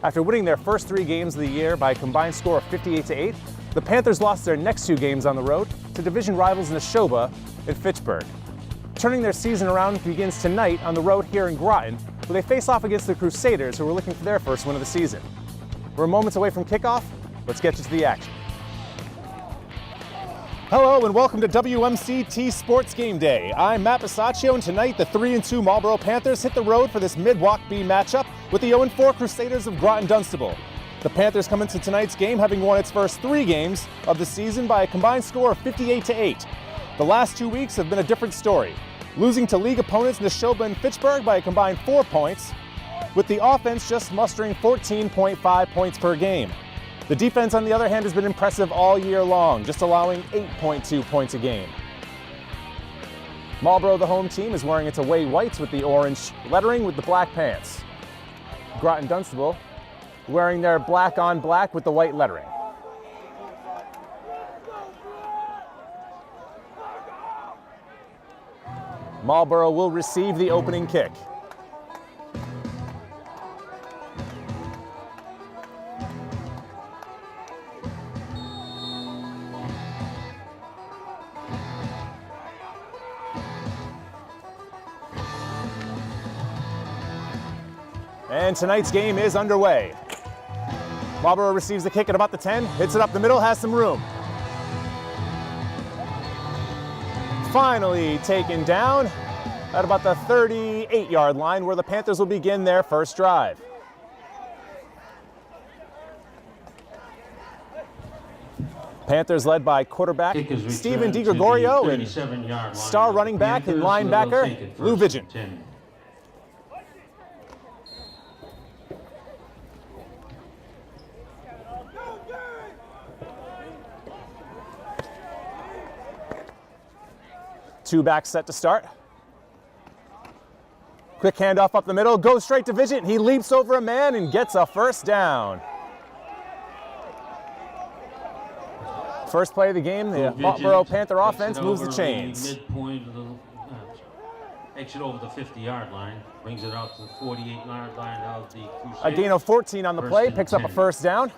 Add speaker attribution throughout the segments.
Speaker 1: After winning their first 3 games of the year by a combined score of 58-8, the Panthers lost their next 2 games on the road to division rivals Neshoba and Fitchburg. Turning their season around begins tonight on the road here in Groton, where they face off against the Crusaders, who are looking for their first win of the season. We're moments away from kickoff. Let's get you to the action. Hello and welcome to WMCT Sports Game Day. I'm Matt Bisaccio, and tonight the 3-2 Marlboro Panthers hit the road for this mid-walk B matchup with the 0-4 Crusaders of Groton Dunstable. The Panthers come into tonight's game having won its first 3 games of the season by a combined score of 58-8. The last 2 weeks have been a different story, losing to league opponents Neshoba and Fitchburg by a combined 4 points, with the offense just mustering 14.5 points per game. The defense, on the other hand, has been impressive all year long, just allowing 8.2 points a game. Marlboro, the home team, is wearing its away whites with the orange lettering with the black pants. Groton Dunstable wearing their black on black with the white lettering. Marlboro will receive the opening kick. And tonight's game is underway. Marlboro receives the kick at about the 10, hits it up the middle, has some room. Finally taken down at about the 38-yard line, where the Panthers will begin their first drive. Panthers led by quarterback Stephen DiGregorio and star running back and linebacker Lou Vigent. Two backs set to start. Quick handoff up the middle, goes straight to Vigent. He leaps over a man and gets a first down. First play of the game, the Marlboro Panther offense moves the chains.
Speaker 2: Midpoint of the exit over the 50-yard line, brings it out to the 48-yard line of the Crusaders.
Speaker 1: A gain of 14 on the play, picks up a first down.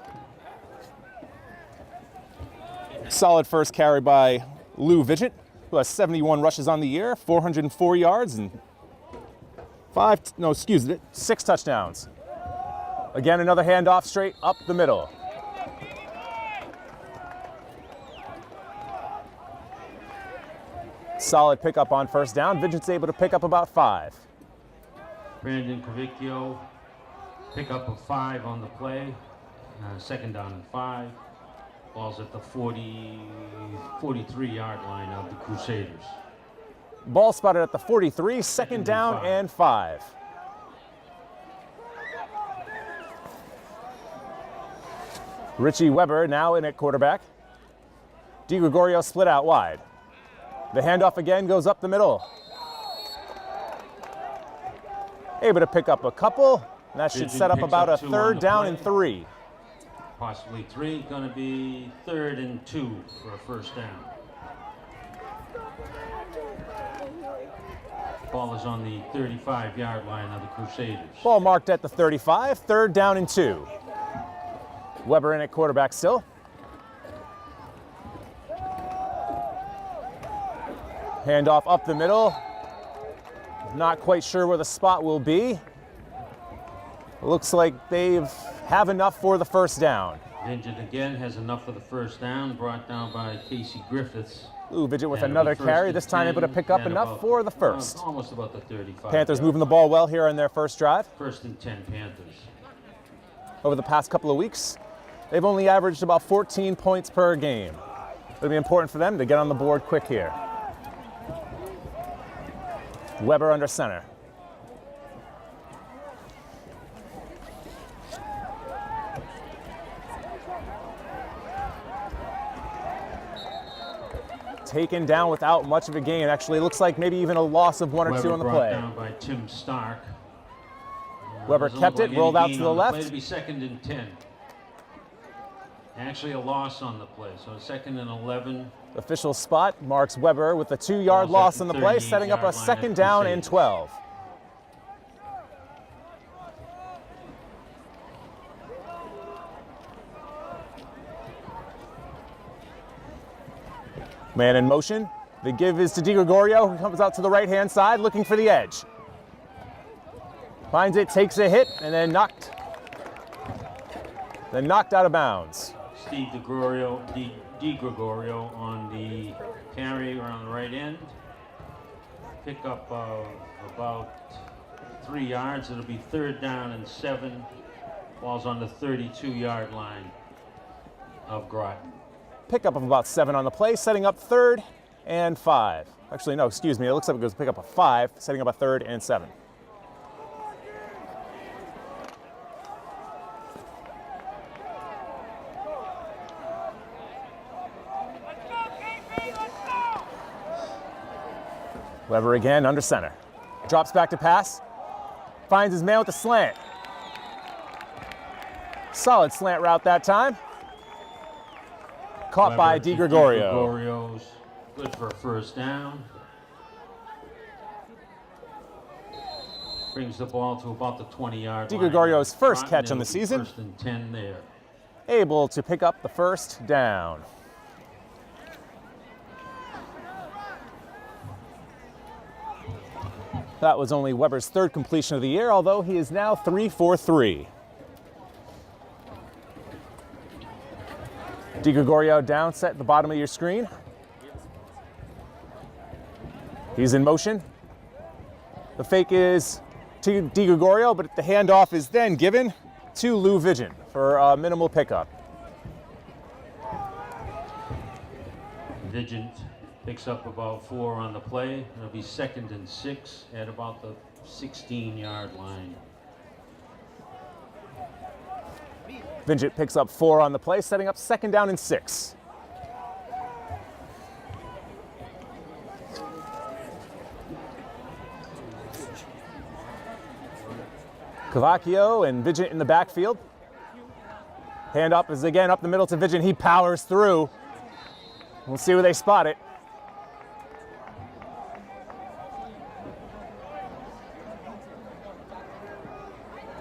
Speaker 1: Solid first carry by Lou Vigent, who has 71 rushes on the year, 404 yards, and 6 touchdowns. Again, another handoff straight up the middle. Solid pickup on first down. Vigent's able to pick up about 5.
Speaker 2: Brandon Cavicchio, pickup of 5 on the play, second down and 5. Ball's at the 43-yard line of the Crusaders.
Speaker 1: Ball spotted at the 43, second down and 5. Richie Weber now in at quarterback. DiGregorio split out wide. The handoff again goes up the middle. Able to pick up a couple. That should set up about a third down and 3.
Speaker 2: Possibly 3, going to be 3rd and 2 for a first down. Ball is on the 35-yard line of the Crusaders.
Speaker 1: Ball marked at the 35, 3rd down and 2. Weber in at quarterback still. Handoff up the middle. Not quite sure where the spot will be. Looks like they have enough for the first down.
Speaker 2: Vigent again has enough for the first down, brought down by Casey Griffiths.
Speaker 1: Ooh, Vigent with another carry, this time able to pick up enough for the first.
Speaker 2: Almost about the 35.
Speaker 1: Panthers moving the ball well here on their first drive.
Speaker 2: 1st and 10 Panthers.
Speaker 1: Over the past couple of weeks, they've only averaged about 14 points per game. It'll be important for them to get on the board quick here. Weber under center. Taken down without much of a gain. Actually, it looks like maybe even a loss of 1 or 2 on the play.
Speaker 2: Down by Tim Stark.
Speaker 1: Weber kept it, rolled out to the left.
Speaker 2: Play to be 2nd and 10. Actually, a loss on the play, so 2nd and 11.
Speaker 1: Official spot marks Weber with a 2-yard loss on the play, setting up a 2nd down and 12. Man in motion. The give is to DiGregorio, who comes out to the right-hand side looking for the edge. Finds it, takes a hit, and then knocked out of bounds.
Speaker 2: Steve DiGregorio on the carry around the right end. Pick up about 3 yards. It'll be 3rd down and 7. Ball's on the 32-yard line of Groton.
Speaker 1: Pickup of about 7 on the play, setting up 3rd and 5. Actually, no, excuse me. It looks like it goes pick up a 5, setting up a 3rd and 7. Weber again under center. Drops back to pass. Finds his man with the slant. Solid slant route that time. Caught by DiGregorio.
Speaker 2: DiGregorio's good for a 1st down. Brings the ball to about the 20-yard line.
Speaker 1: DiGregorio's first catch on the season.
Speaker 2: 1st and 10 there.
Speaker 1: Able to pick up the 1st down. That was only Weber's 3rd completion of the year, although he is now 3 for 3. DiGregorio down set at the bottom of your screen. He's in motion. The fake is to DiGregorio, but the handoff is then given to Lou Vigent for a minimal pickup.
Speaker 2: Vigent picks up about 4 on the play. It'll be 2nd and 6 at about the 16-yard line.
Speaker 1: Vigent picks up 4 on the play, setting up 2nd down and 6. Cavacchio and Vigent in the backfield. Handoff is again up the middle to Vigent. He powers through. We'll see where they spot it.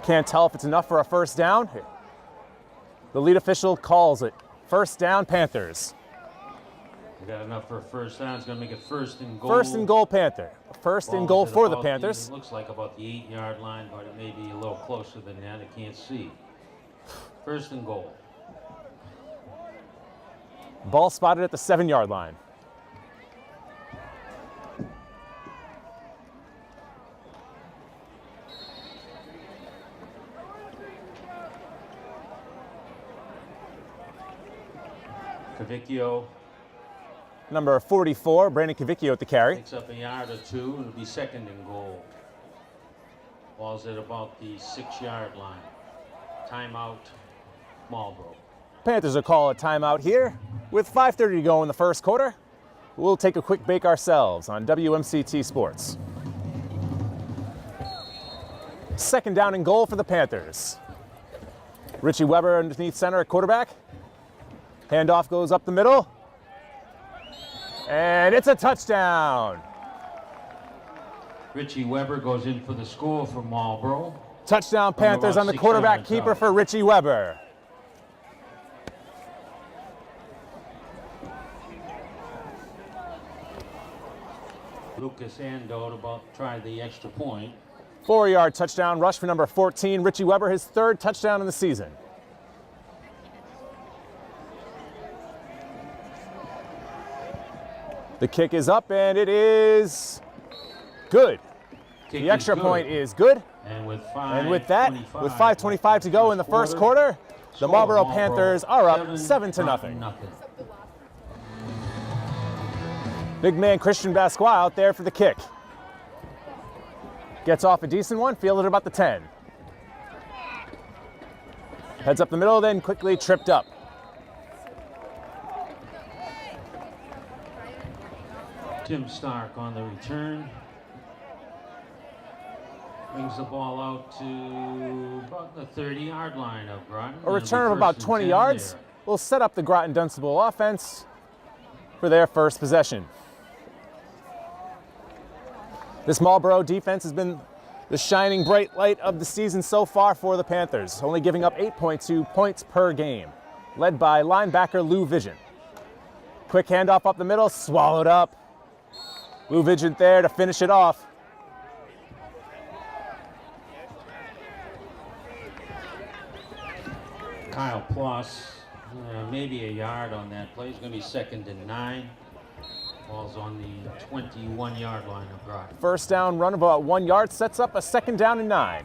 Speaker 1: Can't tell if it's enough for a 1st down. The lead official calls it. 1st down, Panthers.
Speaker 2: We got enough for a 1st down. It's going to make it 1st and goal.
Speaker 1: 1st and goal, Panther. 1st and goal for the Panthers.
Speaker 2: It looks like about the 8-yard line, but it may be a little closer than that. I can't see. 1st and goal.
Speaker 1: Ball spotted at the 7-yard line.
Speaker 2: Cavicchio.
Speaker 1: Number 44, Brandon Cavicchio at the carry.
Speaker 2: Picks up a yard or 2, and it'll be 2nd and goal. Ball's at about the 6-yard line. Timeout, Marlboro.
Speaker 1: Panthers will call a timeout here with 5:30 to go in the 1st quarter. We'll take a quick break ourselves on WMCT Sports. 2nd down and goal for the Panthers. Richie Weber underneath center at quarterback. Handoff goes up the middle. And it's a touchdown.
Speaker 2: Richie Weber goes in for the score for Marlboro.
Speaker 1: Touchdown Panthers on the quarterback keeper for Richie Weber.
Speaker 2: Lucas Ando about tried the extra point.
Speaker 1: 4-yard touchdown rush for number 14, Richie Weber, his 3rd touchdown in the season. The kick is up and it is good. The extra point is good.
Speaker 2: And with
Speaker 1: 5:25 to go in the 1st quarter, the Marlboro Panthers are up 7-0. Big man Christian Basqua out there for the kick. Gets off a decent one, fielded about the 10. Heads up the middle, then quickly tripped up.
Speaker 2: Tim Stark on the return. Brings the ball out to about the 30-yard line of Groton.
Speaker 1: A return of about 20 yards will set up the Groton Dunstable offense for their first possession. This Marlboro defense has been the shining bright light of the season so far for the Panthers, only giving up 8.2 points per game, led by linebacker Lou Vigent. Quick handoff up the middle, swallowed up. Lou Vigent there to finish it off.
Speaker 2: Kyle Ploss, maybe a yard on that play. It's going to be 2nd and 9. Ball's on the 21-yard line of Groton.
Speaker 1: First down run of about 1 yard sets up a 2nd down and 9.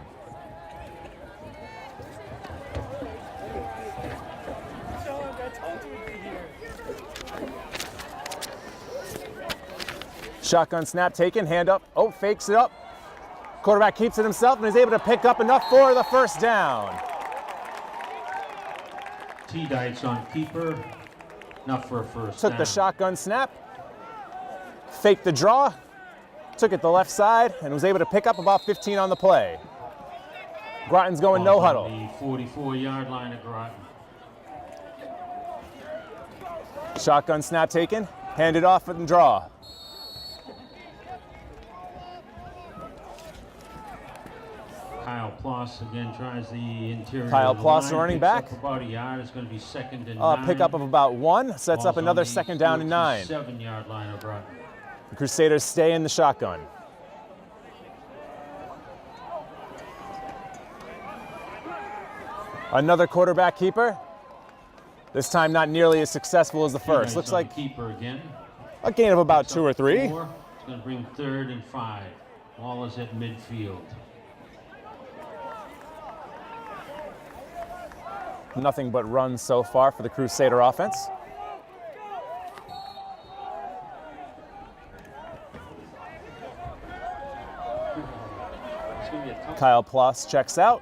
Speaker 1: Shotgun snap taken, hand up, oh, fakes it up. Quarterback keeps it himself and is able to pick up enough for the first down.
Speaker 2: T-Dites on keeper, enough for a first down.
Speaker 1: Took the shotgun snap, faked the draw, took it the left side, and was able to pick up about 15 on the play. Groton's going no huddle.
Speaker 2: The 44-yard line of Groton.
Speaker 1: Shotgun snap taken, handed off and draw.
Speaker 2: Kyle Ploss again tries the interior.
Speaker 1: Kyle
Speaker 2: of the
Speaker 1: Ploss,
Speaker 2: line,
Speaker 1: the running
Speaker 2: picks
Speaker 1: back.
Speaker 2: Up about a yard. It's going to be 2nd and 9.
Speaker 1: Pickup of about 1, sets up
Speaker 2: Ball's
Speaker 1: another
Speaker 2: on the
Speaker 1: 2nd down and 9.
Speaker 2: 7-yard line of Groton.
Speaker 1: The Crusaders stay in the shotgun. Another quarterback keeper. This time not nearly as successful as the first. Looks like
Speaker 2: keeper again.
Speaker 1: a gain of about 2 or 3.
Speaker 2: It's going to bring 3rd and 5. Ball is at midfield.
Speaker 1: Nothing but runs so far for the Crusader offense. Kyle Ploss checks out.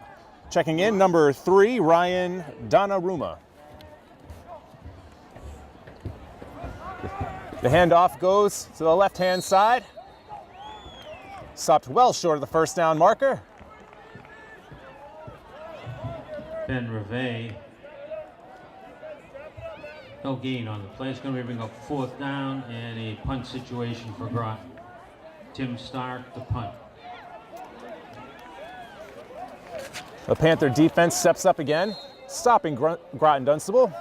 Speaker 1: Checking in, number 3, Ryan Donnarumma. The handoff goes to the left-hand side. Stopped well short of the first down marker.
Speaker 2: Ben Reve. No gain on the play. It's going to bring up 4th down and a punt situation for Groton. Tim Stark, the punt.
Speaker 1: The Panther defense steps up again, stopping Groton Dunstable.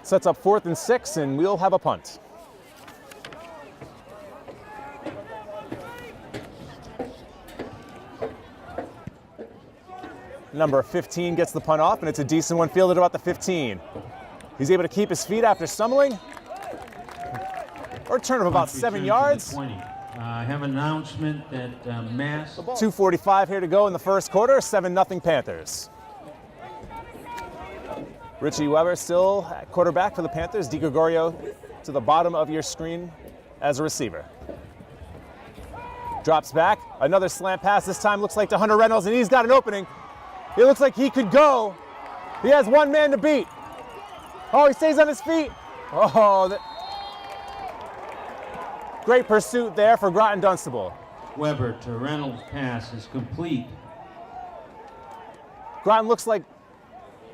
Speaker 1: Sets up 4th and 6, and we'll have a punt. Number 15 gets the punt off, and it's a decent one, fielded about the 15. He's able to keep his feet after stumbling. A return of about 7 yards.
Speaker 2: 20. I have an announcement that Mass.
Speaker 1: 2:45 here to go in the first quarter, 7-0 Panthers. Richie Weber still at quarterback for the Panthers. Di Gregorio to the bottom of your screen as a receiver. Drops back, another slant pass. This time looks like to Hunter Reynolds, and he's got an opening. It looks like he could go. He has one man to beat. Oh, he stays on his feet. Oh, great pursuit there for Groton Dunstable.
Speaker 2: Weber to Reynolds' pass is complete.
Speaker 1: Groton looks like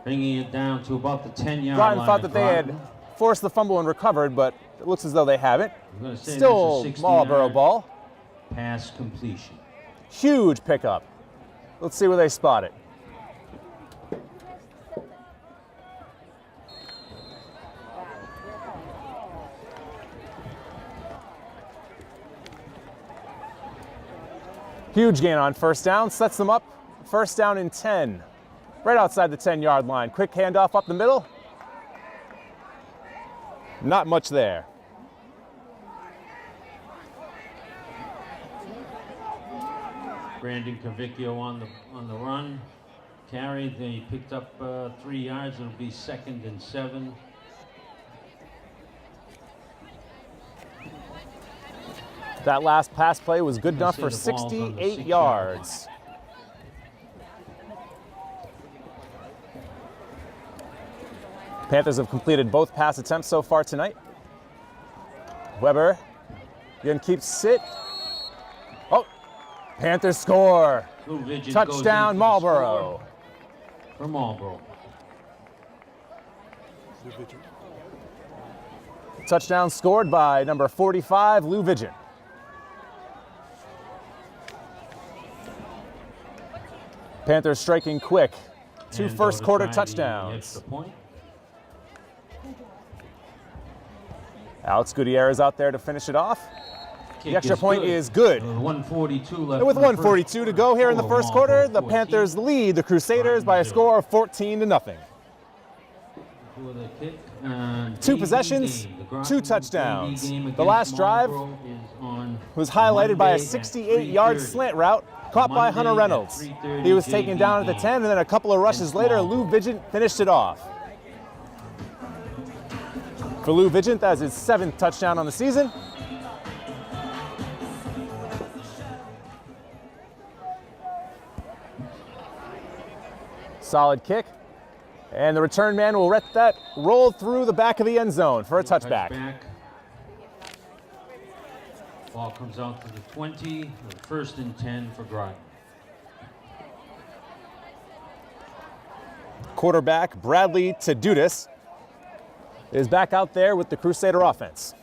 Speaker 2: Bringing it down to about the 10-yard
Speaker 1: Groton
Speaker 2: line.
Speaker 1: thought that they had forced the fumble and recovered, but it looks as though they haven't.
Speaker 2: Still
Speaker 1: Marlboro ball.
Speaker 2: Pass completion.
Speaker 1: Huge pickup. Let's see where they spot it. Huge gain on first down, sets them up. First down and 10. Right outside the 10-yard line. Quick handoff up the middle. Not much there.
Speaker 2: Brandon Cavicchio on the run. Carried, then he picked up 3 yards. It'll be 2nd and 7.
Speaker 1: That last pass play was good enough for 68 yards. Panthers have completed both pass attempts so far tonight. Weber again keeps it. Oh, Panthers score. Touchdown Marlboro.
Speaker 2: For Marlboro.
Speaker 1: Touchdown scored by number 45, Lou Vigent. Panthers striking quick. 2 first quarter touchdowns. Alex Gutierrez out there to finish it off.
Speaker 2: Kick
Speaker 1: The extra point
Speaker 2: good.
Speaker 1: is good.
Speaker 2: 142 left.
Speaker 1: And with
Speaker 2: in the
Speaker 1: 142 to go here in the first quarter, the
Speaker 2: 14.
Speaker 1: Panthers lead the Crusaders by a score of 14-0. Two possessions, two touchdowns. The last drive was highlighted by a 68-yard slant route caught by Hunter Reynolds. He was taken down at the 10, and then a couple of rushes later, Lou Vigent finished it off. For Lou Vigent, that's his 7th touchdown on the season. Solid kick. And the return man will let that roll through the back of the end zone for a touchback.
Speaker 2: Ball comes out to the 20, first and 10 for Groton.
Speaker 1: Quarterback Bradley Tadudis is back out there with the Crusader offense.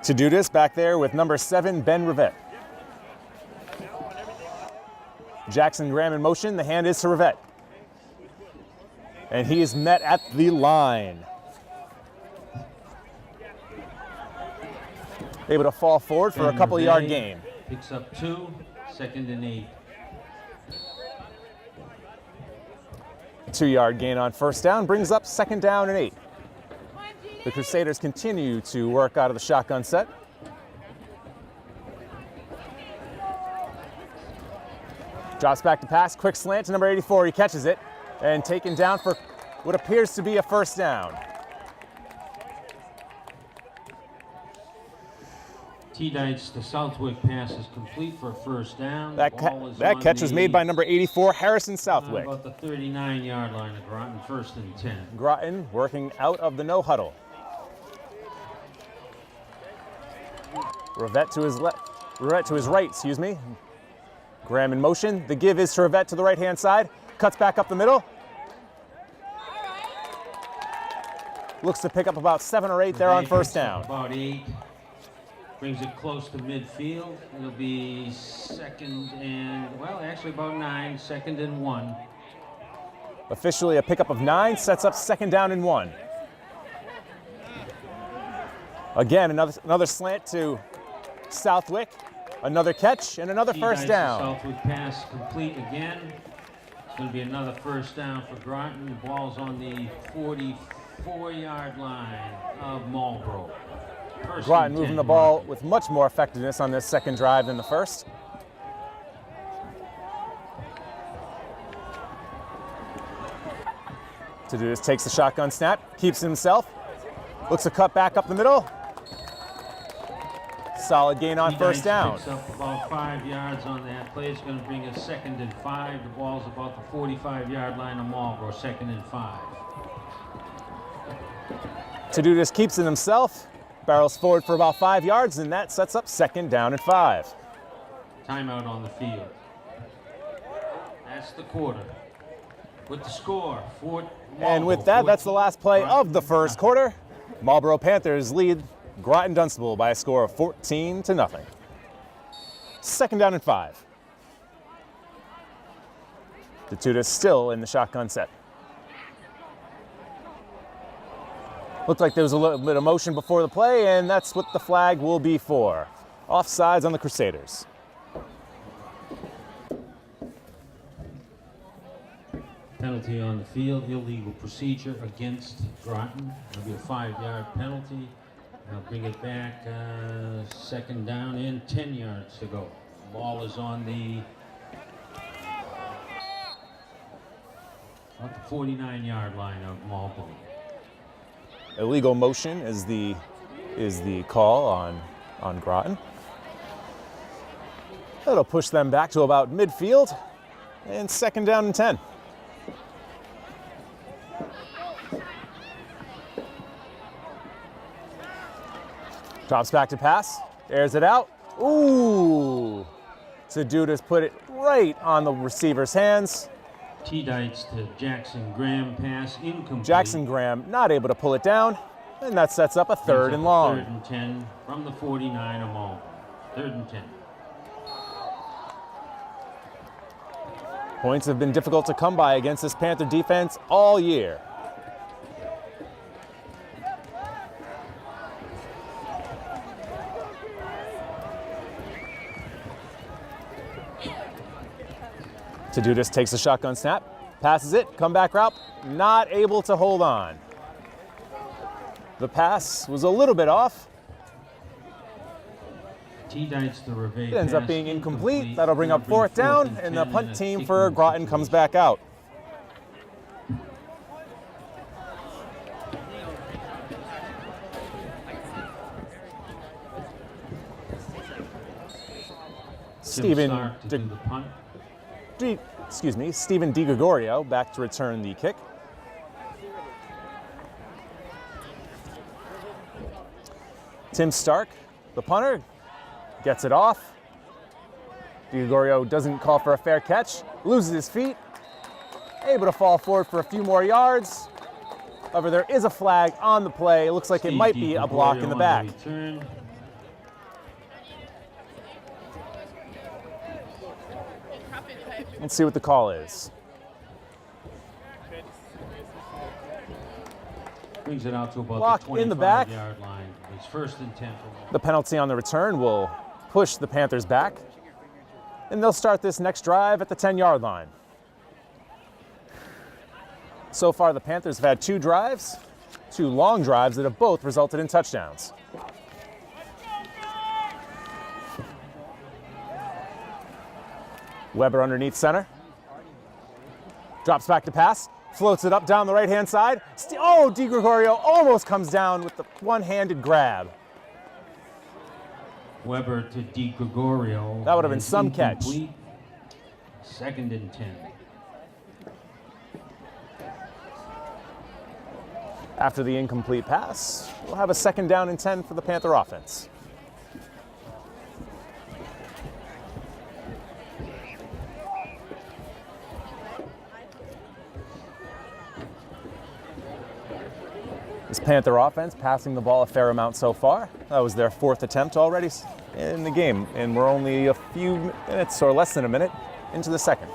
Speaker 1: Tadudis back there with number 7, Ben Rivette. Jackson Graham in motion, the hand is to Rivette. And he is met at the line. Able to fall forward for a couple of yard gain.
Speaker 2: Picks up 2, second and 8.
Speaker 1: 2-yard gain on first down brings up second down and 8. The Crusaders continue to work out of the shotgun set. Drops back to pass, quick slant to number 84. He catches it and taken down for what appears to be a first down.
Speaker 2: T-Dites, the Southwick pass is complete for a first down.
Speaker 1: That catch was made by number 84, Harrison Southwick.
Speaker 2: About the 39-yard line of Groton, first and 10.
Speaker 1: Groton working out of the no huddle. Rivette to his right, excuse me. Graham in motion. The give is to Rivette to the right-hand side. Cuts back up the middle. Looks to pick up about 7 or 8 there on first down.
Speaker 2: About 8. Brings it close to midfield. It'll be second and, well, actually about 9, second and 1.
Speaker 1: Officially a pickup of 9, sets up second down and 1. Again, another slant to Southwick. Another catch and another first down.
Speaker 2: Southwick pass complete again. It's going to be another first down for Groton. The ball's on the 44-yard line of Marlborough.
Speaker 1: Groton moving the ball with much more effectiveness on this second drive than the first. Tadudis takes the shotgun snap, keeps it himself, looks to cut back up the middle. Solid gain on first down.
Speaker 2: Picks up about 5 yards on that play. It's going to bring us second and 5. The ball's about the 45-yard line of Marlborough, second and 5.
Speaker 1: Tadudis keeps it himself, barrels forward for about 5 yards, and that sets up second down and 5.
Speaker 2: Timeout on the field. That's the quarter. With the score,
Speaker 1: and with that, that's the last play of the first quarter. Marlborough Panthers lead Groton Dunstable by a score of 14-0. Second down and 5. Tadudis still in the shotgun set. Looked like there was a little bit of motion before the play, and that's what the flag will be for. Offsides on the Crusaders.
Speaker 2: Penalty on the field, illegal procedure against Groton. It'll be a 5-yard penalty. I'll bring it back, second down and 10 yards to go. Ball is on the 49-yard line of Marlborough.
Speaker 1: Illegal motion is the call on Groton. That'll push them back to about midfield, and second down and 10. Drops back to pass, airs it out. Ooh! Tadudis put it right on the receiver's hands.
Speaker 2: T-Dites to Jackson Graham, pass incomplete.
Speaker 1: Jackson Graham not able to pull it down, and that sets up a third and long.
Speaker 2: 3rd and 10 from the 49 of Marlboro. 3rd and 10.
Speaker 1: Points have been difficult to come by against this Panther defense all year. Tadudis takes a shotgun snap, passes it, comeback route, not able to hold on. The pass was a little bit off. It ends up being incomplete. That'll bring up 4th down, and the punt team for Groton comes back out. Stephen DiGregorio back to return the kick. Tim Stark, the punter, gets it off. DiGregorio doesn't call for a fair catch, loses his feet, able to fall forward for a few more yards. However, there is a flag on the play. It looks like it might be a block in the back. Let's see what the call is.
Speaker 2: Brings it out to about
Speaker 1: Block
Speaker 2: the
Speaker 1: in the back.
Speaker 2: 25-yard line. It's 1st and 10 for
Speaker 1: The penalty on the return will push the Panthers back, and they'll start this next drive at the 10-yard line. So far, the Panthers have had 2 drives, 2 long drives that have both resulted in touchdowns. Weber underneath center. Drops back to pass. Floats it up down the right-hand side. Oh, DiGregorio almost comes down with the one-handed grab.
Speaker 2: Weber to DiGregorio.
Speaker 1: That would have been some catch.
Speaker 2: 2nd and 10.
Speaker 1: After the incomplete pass, we'll have a 2nd down and 10 for the Panther offense. This Panther offense passing the ball a fair amount so far. That was their 4th attempt already in the game, and we're only a few minutes or less than a minute into the 2nd.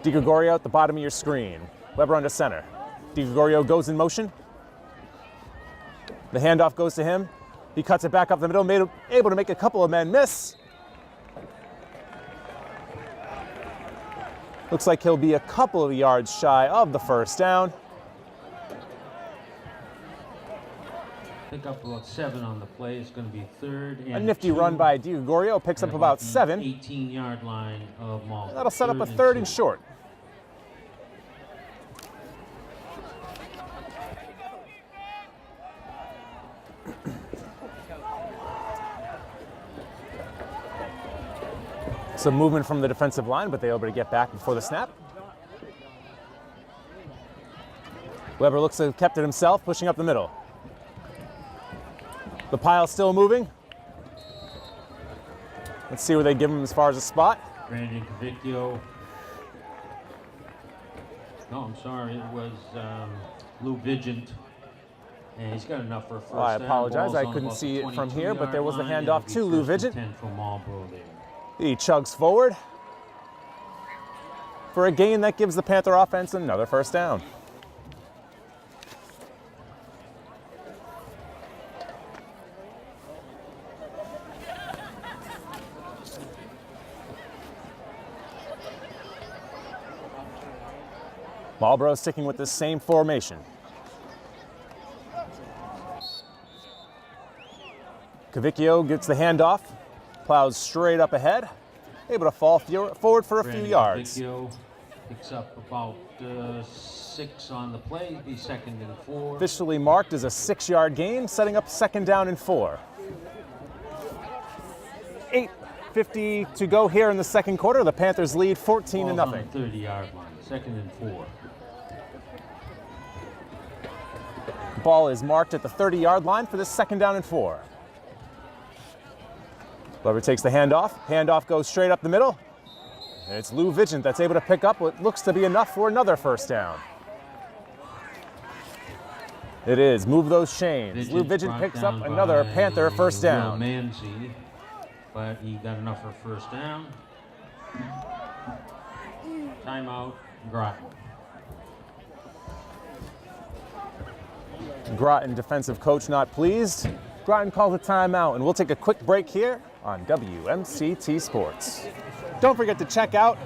Speaker 1: DiGregorio at the bottom of your screen. Weber under center. DiGregorio goes in motion. The handoff goes to him. He cuts it back up the middle, able to make a couple of men miss. Looks like he'll be a couple of yards shy of the 1st down.
Speaker 2: Pick up about 7 on the play. It's going to be 3rd and
Speaker 1: A nifty
Speaker 2: 2.
Speaker 1: run by DiGregorio picks up about 7.
Speaker 2: 18-yard line of Marlboro.
Speaker 1: That'll set up a 3rd and short. Some movement from the defensive line, but they're able to get back before the snap. Weber looks to have kept it himself, pushing up the middle. The pile still moving. Let's see where they give him as far as a spot.
Speaker 2: Brandon Cavicchio. No, I'm sorry. It was Lou Vigent. And he's got enough for a 1st down.
Speaker 1: I apologize.
Speaker 2: Ball's
Speaker 1: I
Speaker 2: on
Speaker 1: couldn't
Speaker 2: about
Speaker 1: see
Speaker 2: the
Speaker 1: it from here, but there was the
Speaker 2: 22-yard
Speaker 1: handoff
Speaker 2: line.
Speaker 1: to Lou
Speaker 2: It'll be 1st and
Speaker 1: Vigent.
Speaker 2: 10 for Marlboro there.
Speaker 1: He chugs forward for a gain that gives the Panther offense another 1st down. Marlboro sticking with the same formation. Cavicchio gets the handoff, plows straight up ahead, able to fall forward for a few yards.
Speaker 2: Cavicchio picks up about 6 on the play. It'll be 2nd and 4.
Speaker 1: Officially marked as a 6-yard gain, setting up 2nd down and 4. 8:50 to go here in the 2nd quarter. The Panthers lead 14-0.
Speaker 2: On the 30-yard line. 2nd and 4.
Speaker 1: Ball is marked at the 30-yard line for this 2nd down and 4. Weber takes the handoff. Handoff goes straight up the middle. And it's Lou Vigent that's able to pick up what looks to be enough for another first down. It is. Move those chains. Lou Vigent picks up another Panther first down.
Speaker 2: Manzi, but he got enough for first down. Timeout, Groton.
Speaker 1: Groton defensive coach not pleased. Groton calls a timeout, and we'll take a quick break here on WMCT Sports. Don't forget to check out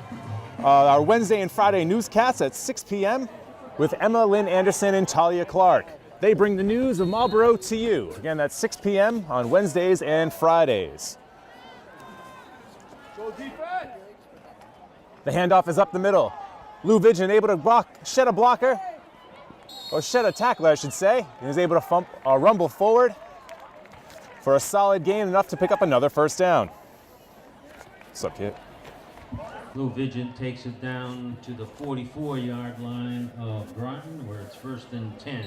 Speaker 1: our Wednesday and Friday newscasts at 6 p.m. with Emma Lynn Anderson and Talia Clark. They bring the news of Marlboro to you. Again, that's 6 p.m. on Wednesdays and Fridays. The handoff is up the middle. Lou Vigent able to shed a blocker, or shed a tackler, I should say. He was able to rumble forward for a solid gain, enough to pick up another first down. What's up, kid?
Speaker 2: Lou Vigent takes it down to the 44-yard line of Groton, where it's 1st and 10.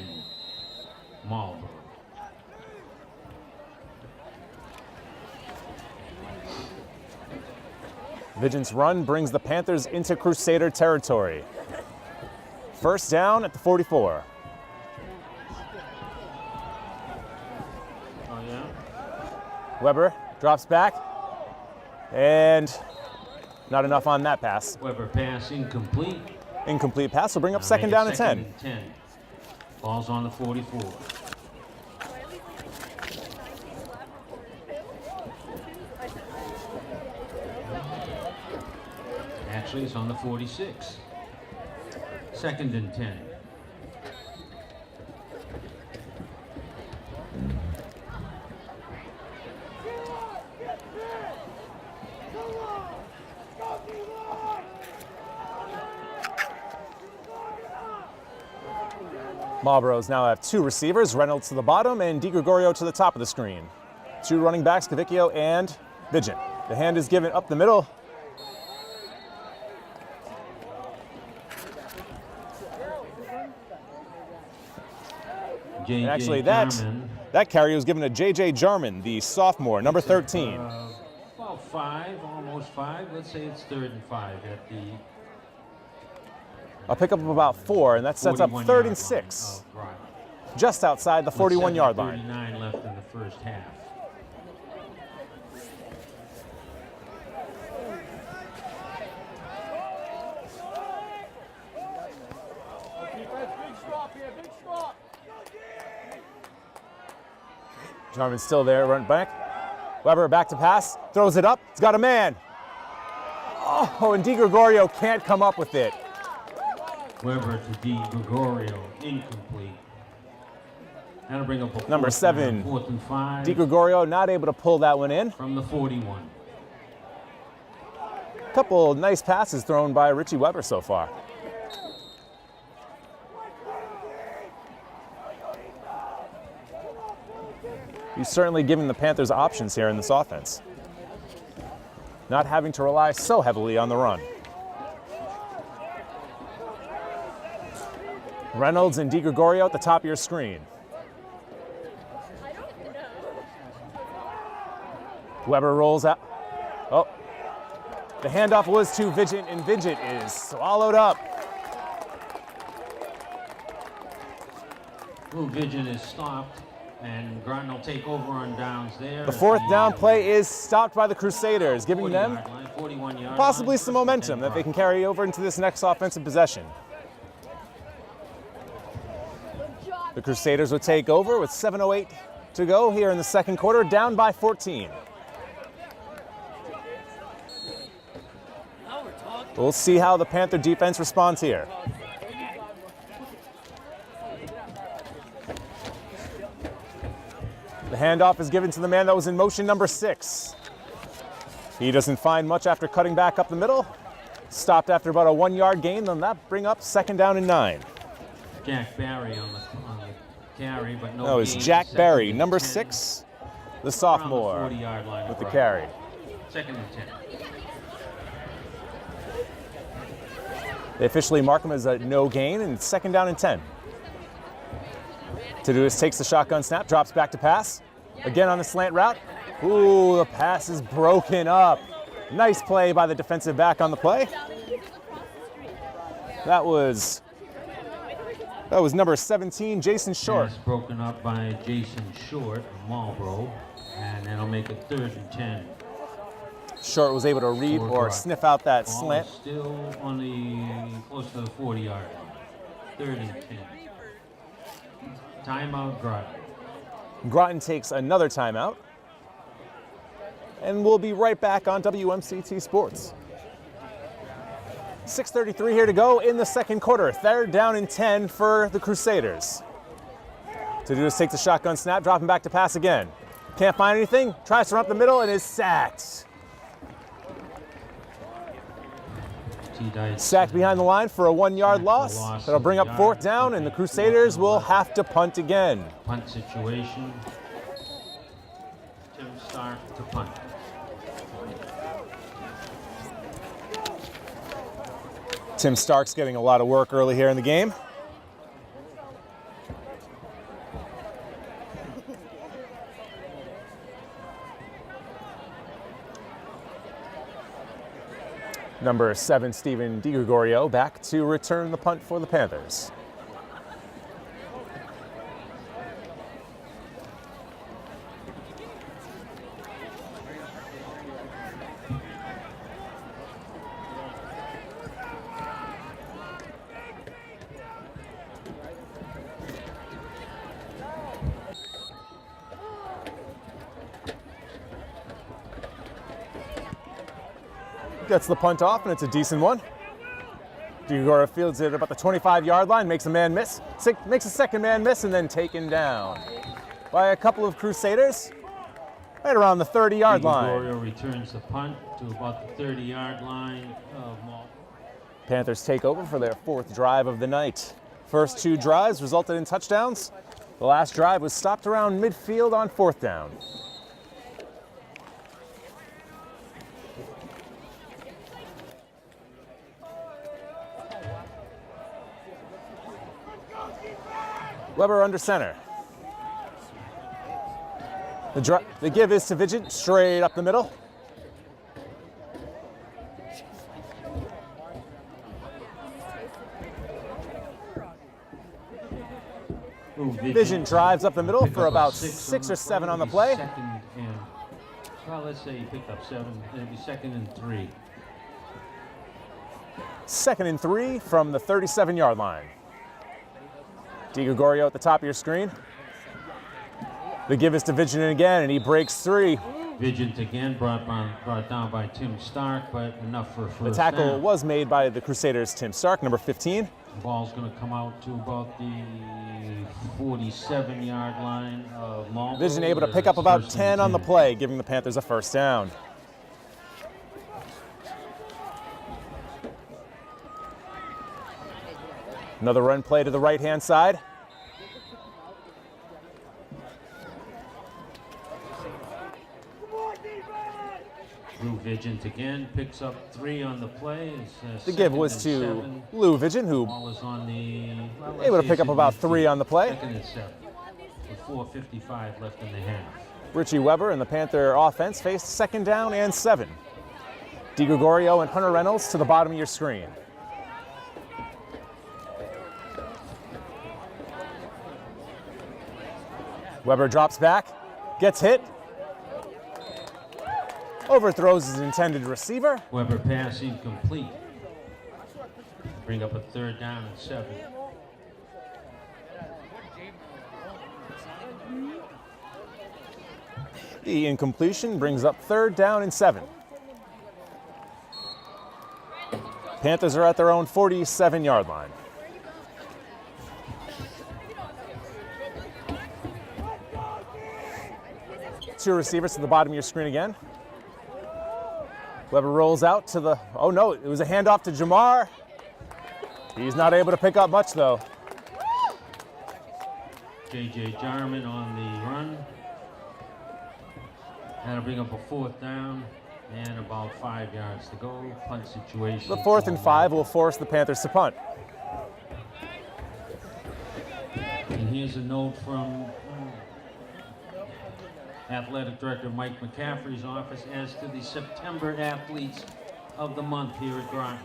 Speaker 2: Marlboro.
Speaker 1: Vigent's run brings the Panthers into Crusader territory. First down at the 44.
Speaker 2: Oh, yeah?
Speaker 1: Weber drops back, and not enough on that pass.
Speaker 2: Weber pass incomplete.
Speaker 1: Incomplete pass will bring up second down and 10.
Speaker 2: Ball's on the 44. Actually, it's on the 46. 2nd and 10.
Speaker 1: Marlboro's now have two receivers, Reynolds to the bottom and DiGregorio to the top of the screen. Two running backs, Cavicchio and Vigent. The hand is given up the middle. And actually, that carry was given to J.J. Jarman, the sophomore, number 13.
Speaker 2: About 5, almost 5. Let's say it's 3rd and 5 at the.
Speaker 1: A pickup of about 4, and that sets up 3rd and 6. Just outside the 41-yard line.
Speaker 2: 39 left in the first half.
Speaker 1: Jarman's still there, run back. Weber back to pass, throws it up, he's got a man. Oh, and DiGregorio can't come up with it.
Speaker 2: Weber to DiGregorio, incomplete. That'll bring up a
Speaker 1: number 7,
Speaker 2: 4th and 5.
Speaker 1: DiGregorio not able to pull that one in.
Speaker 2: From the 41.
Speaker 1: A couple nice passes thrown by Richie Weber so far. He's certainly giving the Panthers options here in this offense, not having to rely so heavily on the run. Reynolds and DiGregorio at the top of your screen. Weber rolls out. Oh, the handoff was to Vigent, and Vigent is swallowed up.
Speaker 2: Lou Vigent is stopped, and Groton will take over on downs there.
Speaker 1: The 4th down play is stopped by the Crusaders, giving them possibly some momentum that they can carry over into this next offensive possession. The Crusaders will take over with 7:08 to go here in the second quarter, down by 14. We'll see how the Panther defense responds here. The handoff is given to the man that was in motion, number 6. He doesn't find much after cutting back up the middle. Stopped after about a 1-yard gain, then that bring up 2nd down and 9.
Speaker 2: Jack Barry on the carry, but no.
Speaker 1: No, it's Jack Barry, number 6, the sophomore, with the carry.
Speaker 2: 2nd and 10.
Speaker 1: They officially mark him as a no gain, and it's 2nd down and 10. To do this, takes the shotgun snap, drops back to pass. Again on the slant route. Ooh, the pass is broken up. Nice play by the defensive back on the play. That was number 17, Jason Short.
Speaker 2: Pass broken up by Jason Short of Marlboro, and that'll make it 3rd and 10.
Speaker 1: Short was able to read or sniff out that
Speaker 2: Ball
Speaker 1: slant.
Speaker 2: Still on the close to the 40-yard line. 3rd and 10. Timeout, Groton.
Speaker 1: Groton takes another timeout. And we'll be right back on WMCT Sports. 6:33 here to go in the second quarter. 3rd down and 10 for the Crusaders. To do this, take the shotgun snap, dropping back to pass again. Can't find anything, tries to run up the middle and is sacked. Sacked behind the line for a 1-yard loss. That'll bring up 4th down, and the Crusaders will have to punt again.
Speaker 2: Punt situation. Tim Stark to punt.
Speaker 1: Tim Stark's getting a lot of work early here in the game. Number 7, Steven DiGregorio, back to return the punt for the Panthers. Gets the punt off, and it's a decent one. DiGregorio fields it at about the 25-yard line, makes a man miss, makes a second man miss, and then taken down by a couple of Crusaders right around the 30-yard line.
Speaker 2: DiGregorio returns the punt to about the 30-yard line of Marlboro.
Speaker 1: Panthers take over for their 4th drive of the night. First 2 drives resulted in touchdowns. The last drive was stopped around midfield on 4th down. Weber under center. The give is to Vigent, straight up the middle. Vigent drives up the middle for about 6 or 7 on the play.
Speaker 2: Well, let's say he picked up 7. It'll be 2nd and 3.
Speaker 1: 2nd and 3 from the 37-yard line. DiGregorio at the top of your screen. The give is to Vigent again, and he breaks 3.
Speaker 2: Vigent again brought down by Tim Stark, but enough for a first
Speaker 1: The tackle
Speaker 2: down.
Speaker 1: was made by the Crusaders' Tim Stark, number 15.
Speaker 2: The ball's going to come out to about the 47-yard line of Marlboro.
Speaker 1: Vigent able to pick up about 10 on the play, giving the Panthers a first down. Another run play to the right-hand side.
Speaker 2: Lou Vigent again picks up 3 on the play.
Speaker 1: The give was to
Speaker 2: 7.
Speaker 1: Lou Vigent, who
Speaker 2: Ball is on the, well,
Speaker 1: able to pick up about 3 on the play.
Speaker 2: 2nd and 7 with 4:55 left in the half.
Speaker 1: Richie Weber and the Panther offense faced 2nd down and 7. DiGregorio and Hunter Reynolds to the bottom of your screen. Weber drops back, gets hit, overthrows his intended receiver.
Speaker 2: Weber pass incomplete. Bring up a 3rd down and 7.
Speaker 1: The incompletion brings up 3rd down and 7. Panthers are at their own 47-yard line. Two receivers to the bottom of your screen again. Weber rolls out to the, oh no, it was a handoff to Jamar. He's not able to pick up much though.
Speaker 2: J.J. Jarman on the run. That'll bring up a 4th down and about 5 yards to go. Punt situation.
Speaker 1: The 4th and 5 will force the Panthers to punt.
Speaker 2: And here's a note from Athletic Director Mike McCaffrey's office as to the September athletes of the month here at Groton.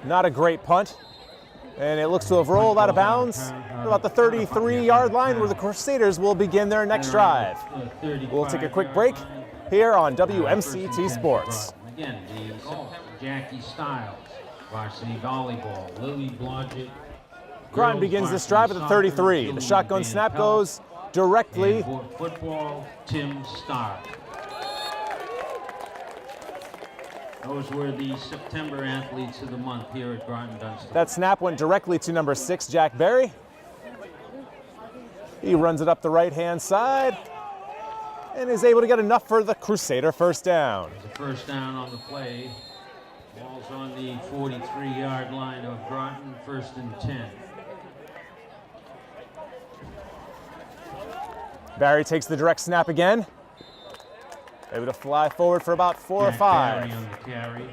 Speaker 1: Not a great punt. And it looks to have rolled out of bounds at about the 33-yard line where the Crusaders will begin their next drive. We'll take a quick break here on WMCT Sports.
Speaker 2: Again, the September Jackie Stiles, varsity volleyball, Lily Blodgett.
Speaker 1: Groton begins this drive at the 33. The shotgun snap goes directly.
Speaker 2: Football, Tim Starr. Those were the September athletes of the month here at Groton Dunstable.
Speaker 1: That snap went directly to number 6, Jack Barry. He runs it up the right-hand side and is able to get enough for the Crusader first down.
Speaker 2: There's a first down on the play. Ball's on the 43-yard line of Groton, 1st and 10.
Speaker 1: Barry takes the direct snap again. Able to fly forward for about 4 or 5.
Speaker 2: Barry on the carry.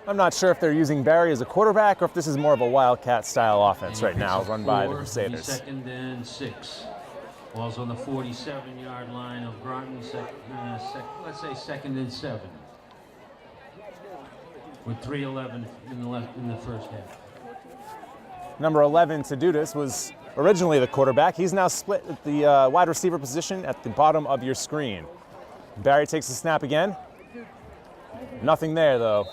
Speaker 1: I'm not sure if they're using Barry as a quarterback or if this is more of a Wildcat style offense right now run by the Crusaders.
Speaker 2: 2nd and 6. Ball's on the 47-yard line of Groton, let's say 2nd and 7. With 3:11 in the first half.
Speaker 1: Number 11, Tadudis, was originally the quarterback. He's now split at the wide receiver position at the bottom of your screen. Barry takes the snap again. Nothing there, though.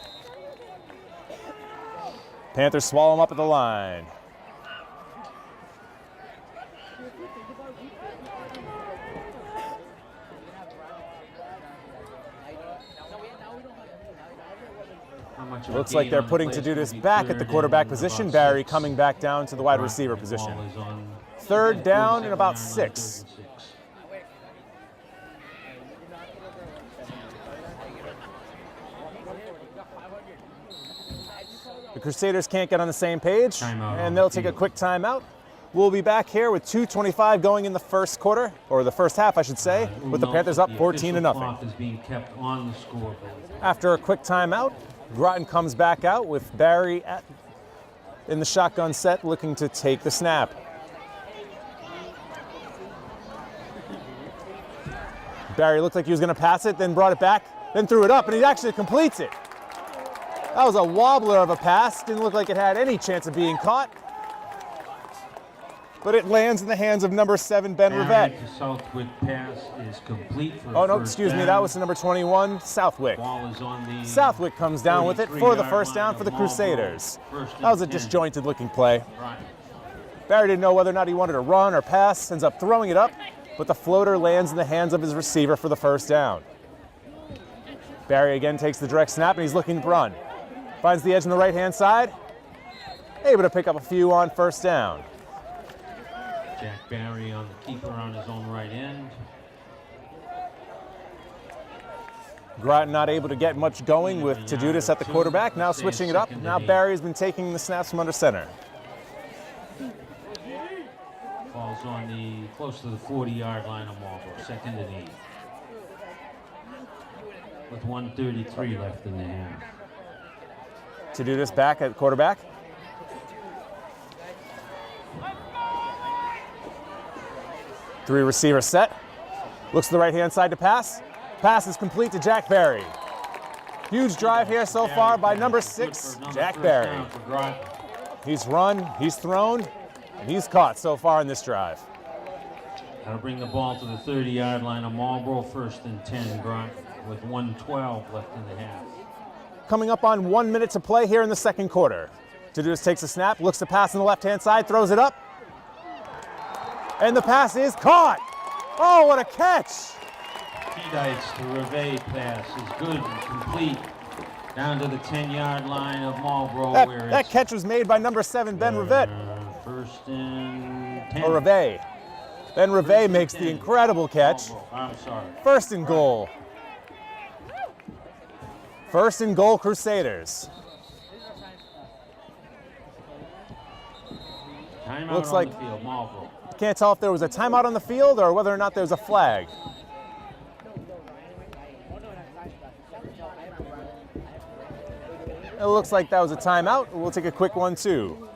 Speaker 1: Panthers swallow him up at the line. Looks like they're putting Tadudis back at the quarterback position. Barry coming back down to the wide receiver position. 3rd down and about 6. The Crusaders can't get on the same page, and they'll take a quick timeout. We'll be back here with 2:25 going in the first quarter, or the first half, I should say, with the Panthers up 14-0. After a quick timeout, Groton comes back out with Barry in the shotgun set looking to take the snap. Barry looked like he was going to pass it, then brought it back, then threw it up, and he actually completes it. That was a wobbler of a pass. Didn't look like it had any chance of being caught. But it lands in the hands of number 7, Ben Rivette.
Speaker 2: The Southwick pass is complete for
Speaker 1: Oh, no, excuse me. That was number 21, Southwick.
Speaker 2: Ball is on the
Speaker 1: Southwick comes down with it for the first down for the Crusaders. That was a disjointed looking play. Barry didn't know whether or not he wanted to run or pass, ends up throwing it up, but the floater lands in the hands of his receiver for the first down. Barry again takes the direct snap, and he's looking to run. Finds the edge on the right-hand side. Able to pick up a few on first down.
Speaker 2: Jack Barry on the keeper on his own right end.
Speaker 1: Groton not able to get much going with Tadudis at the quarterback. Now switching it up. Now Barry's been taking the snaps from under center.
Speaker 2: Falls on the close to the 40-yard line of Marlborough. 2nd and 8. With 1:33 left in the half.
Speaker 1: Tadudis back at quarterback. Three receiver set. Looks to the right-hand side to pass. Pass is complete to Jack Barry. Huge drive here so far by number 6, Jack Barry. He's run, he's thrown, and he's caught so far in this drive.
Speaker 2: That'll bring the ball to the 30-yard line of Marlborough, 1st and 10, Groton, with 1:12 left in the half.
Speaker 1: Coming up on 1 minute to play here in the second quarter. Tadudis takes a snap, looks to pass on the left-hand side, throws it up. And the pass is caught. Oh, what a catch.
Speaker 2: Kedites to Reve pass is good and complete. Down to the 10-yard line of Marlborough.
Speaker 1: That catch was made by number 7, Ben Rivette.
Speaker 2: 1st and 10.
Speaker 1: Or Reve. Ben Reve makes the incredible catch.
Speaker 2: I'm sorry.
Speaker 1: 1st and goal. 1st and goal, Crusaders.
Speaker 2: Timeout
Speaker 1: Looks
Speaker 2: on
Speaker 1: like
Speaker 2: the field, Marlborough.
Speaker 1: Can't tell if there was a timeout on the field or whether or not there's a flag. It looks like that was a timeout. We'll take a quick one too.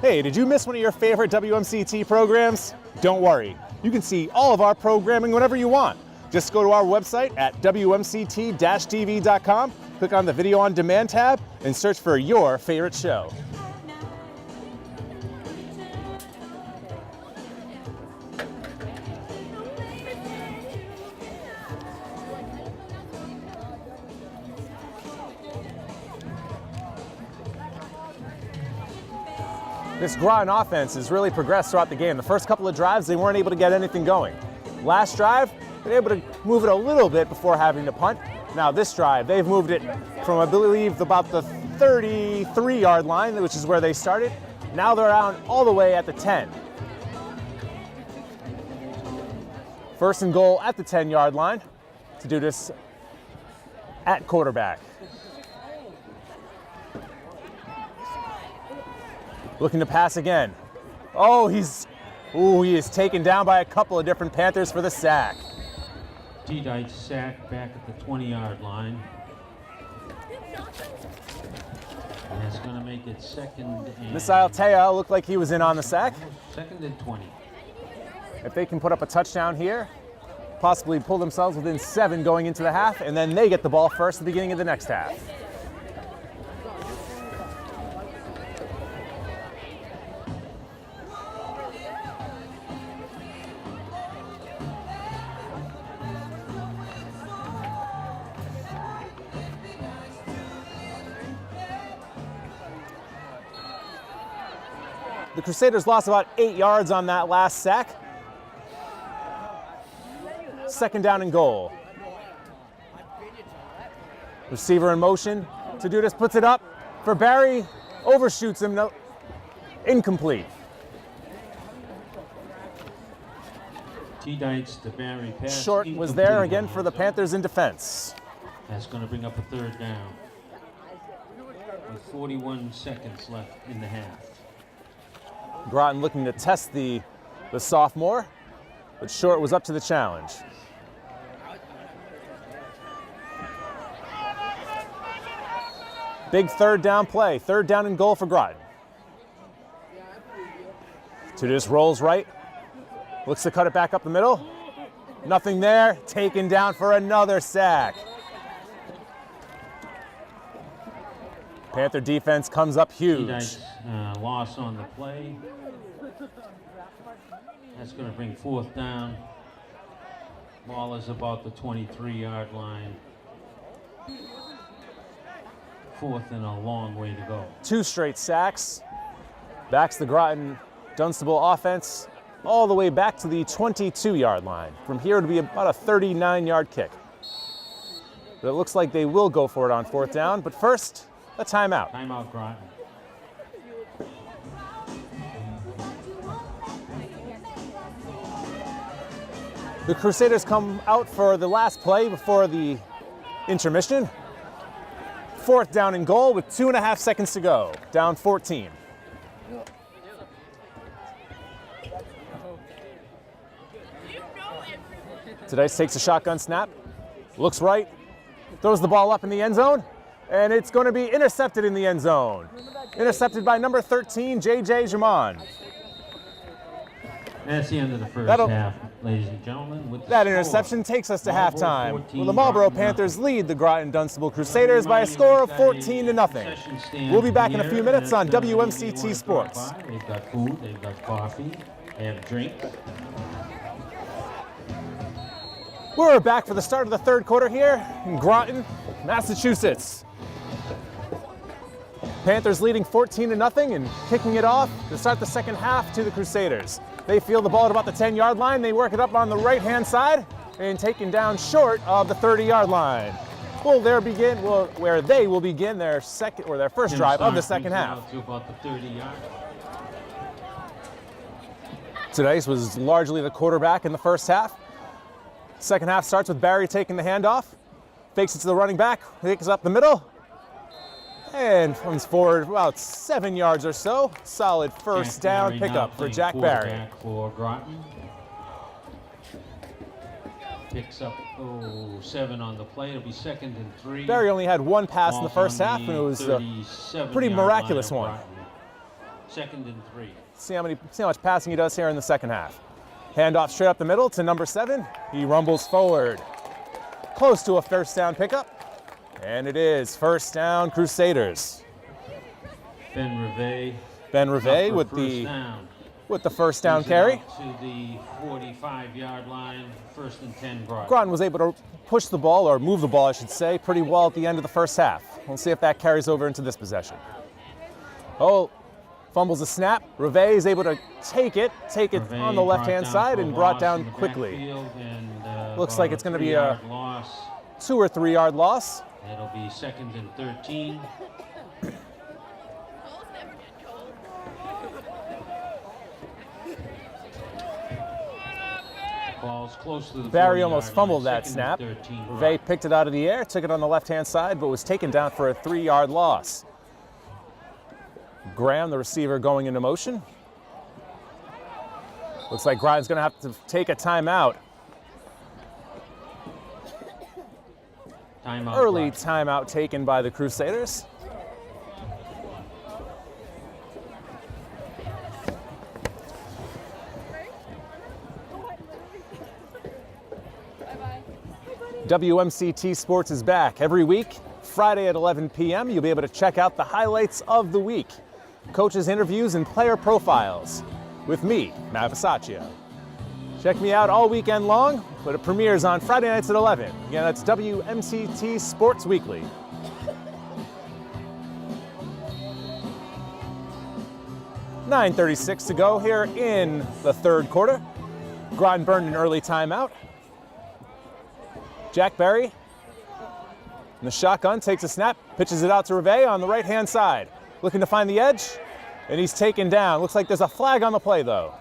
Speaker 1: Hey, did you miss one of your favorite WMCT programs? Don't worry, you can see all of our programming whenever you want. Just go to our website at WMCT-TV.com, click on the Video on Demand tab, and search for your favorite show. This Groton offense has really progressed throughout the game. The first couple of drives, they weren't able to get anything going. Last drive, they were able to move it a little bit before having to punt. Now this drive, they've moved it from, I believe, about the 33-yard line, which is where they started. Now they're out all the way at the 10. First and goal at the 10-yard line to do this at quarterback. Looking to pass again. Oh, he is taken down by a couple of different Panthers for the sack.
Speaker 2: T-Dyke sack back at the 20-yard line. And that's going to make it second and...
Speaker 1: Missile Teo looked like he was in on the sack.
Speaker 2: Second and 20.
Speaker 1: If they can put up a touchdown here, possibly pull themselves within 7 going into the half, and then they get the ball first at the beginning of the next half. The Crusaders lost about 8 yards on that last sack. Second down and goal. Receiver in motion to do this, puts it up for Barry, overshoots him, no, incomplete.
Speaker 2: T-Dyke's to Barry pass.
Speaker 1: Short was there again for the Panthers in defense.
Speaker 2: That's going to bring up a third down. With 41 seconds left in the half.
Speaker 1: Groton looking to test the sophomore, but Short was up to the challenge. Big third down play, third down and goal for Groton. Tudis rolls right, looks to cut it back up the middle. Nothing there, taken down for another sack. Panther defense comes up huge.
Speaker 2: Loss on the play. That's going to bring fourth down. Ball is about the 23-yard line. Fourth and a long way to go. 2
Speaker 1: straight sacks. Backs the Groton Dunstable offense all the way back to the 22-yard line. From here it'll be about a 39-yard kick. But it looks like they will go for it on fourth down, but first, a timeout.
Speaker 2: Timeout, Groton.
Speaker 1: The Crusaders come out for the last play before the intermission. Fourth down and goal with 2.5 seconds to go. Down 14. Dice takes a shotgun snap. Looks right. Throws the ball up in the end zone. And it's going to be intercepted in the end zone. Intercepted by number 13, J.J. Jamon.
Speaker 2: That's the end of the first half, ladies and gentlemen. With
Speaker 1: that interception takes us to halftime. Well, the Marlboro Panthers lead the Groton Dunstable Crusaders by a score of 14-0. We'll be back in a few minutes on WMCT Sports.
Speaker 2: They've got food, they've got coffee, they have drinks.
Speaker 1: We're back for the start of the third quarter here in Groton, Massachusetts. Panthers leading 14-0 and kicking it off to start the second half to the Crusaders. They field the ball at about the 10-yard line. They work it up on the right-hand side and taken down short of the 30-yard line. Where they will begin their first drive of the second half.
Speaker 2: To about the 30-yard.
Speaker 1: Dice was largely the quarterback in the first half. Second half starts with Barry taking the handoff, fakes it to the running back, takes up the middle, and runs forward about 7 yards or so. Solid first down pickup for Jack Barry.
Speaker 2: For Groton. picks up 7 on the play. It'll be 2nd and 3.
Speaker 1: Barry only had one pass in the
Speaker 2: Ball's
Speaker 1: first
Speaker 2: on
Speaker 1: half,
Speaker 2: the
Speaker 1: and it was a
Speaker 2: 37
Speaker 1: pretty
Speaker 2: yard
Speaker 1: miraculous
Speaker 2: line of
Speaker 1: one.
Speaker 2: Groton. 2nd and 3.
Speaker 1: See how much passing he does here in the second half. Handoff straight up the middle to number 7. He rumbles forward. Close to a first down pickup. And it is first down Crusaders.
Speaker 2: Ben
Speaker 1: Reve with the first down carry.
Speaker 2: To the 45-yard line, 1st and 10 Groton.
Speaker 1: Groton was able to push the ball, or move the ball, I should say, pretty well at the end of the first half. We'll see if that carries over into this possession. Oh, fumbles the snap. Reve is able to take it on the left-hand side and brought down quickly. Looks like it's going to be a 2 or 3 yard loss.
Speaker 2: It'll be 2nd and 13. Ball's close to the
Speaker 1: Barry almost fumbled that snap. Reve picked it out of the air, took it on the left-hand side, but was taken down for a 3 yard loss. Graham, the receiver, going into motion. Looks like Groton's going to have to take a timeout. Early timeout taken by the Crusaders. WMCT Sports is back every week, Friday at 11 p.m. You'll be able to check out the highlights of the week, coaches' interviews, and player profiles with me, Matt Bisaccio. Check me out all weekend long, but it premieres on Friday nights at 11. Again, that's WMCT Sports Weekly. .36 to go here in the third quarter. Groton burned an early timeout. Jack Barry in the shotgun takes a snap, pitches it out to Reve on the right-hand side. Looking to find the edge, and he's taken down. Looks like there's a flag on the play, though.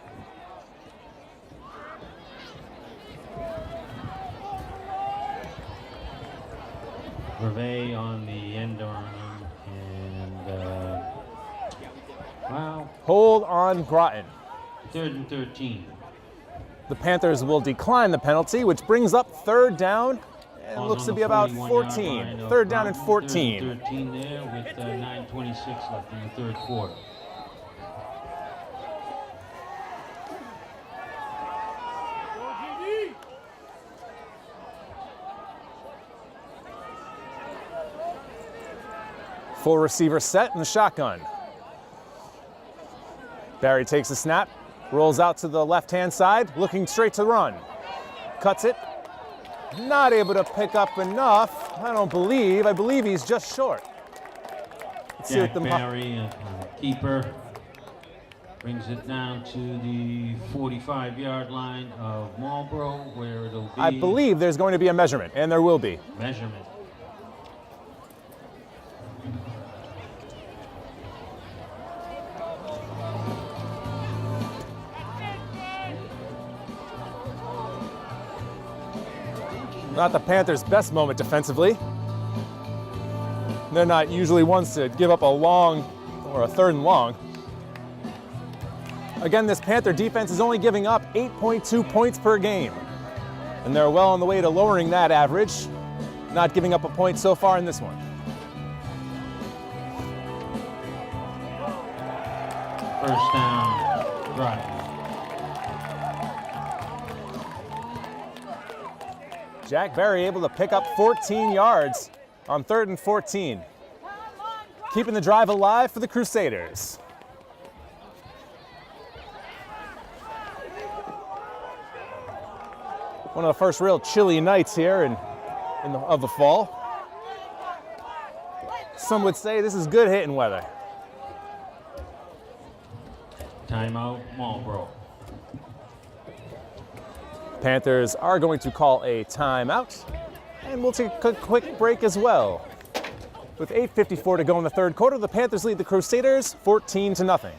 Speaker 2: Reve on the end arm, and wow.
Speaker 1: Hold on Groton.
Speaker 2: 3rd and 13.
Speaker 1: The Panthers will decline the penalty, which brings up 3rd down, and looks to be about 14. 3rd down and 14.
Speaker 2: 3rd and 13 there with 9:26 left in the third quarter.
Speaker 1: Full receiver set in the shotgun. Barry takes a snap, rolls out to the left-hand side, looking straight to run. Cuts it. Not able to pick up enough, I believe. I believe he's just short. Let's see what the
Speaker 2: Barry, keeper, brings it down to the 45-yard line of Marlboro, where it'll be...
Speaker 1: I believe there's going to be a measurement, and there will be.
Speaker 2: Measurement.
Speaker 1: Not the Panthers' best moment defensively. They're not usually ones to give up a long or a 3rd and long. Again, this Panther defense is only giving up 8.2 points per game. And they're well on the way to lowering that average, not giving up a point so far in this one.
Speaker 2: First down, Groton.
Speaker 1: Jack Barry able to pick up 14 yards on 3rd and 14. Keeping the drive alive for the Crusaders. One of the first real chilly nights here of the fall. Some would say this is good hitting weather.
Speaker 2: Timeout, Marlboro.
Speaker 1: Panthers are going to call a timeout, and we'll take a quick break as well. With 8:54 to go in the third quarter, the Panthers lead the Crusaders 14-0.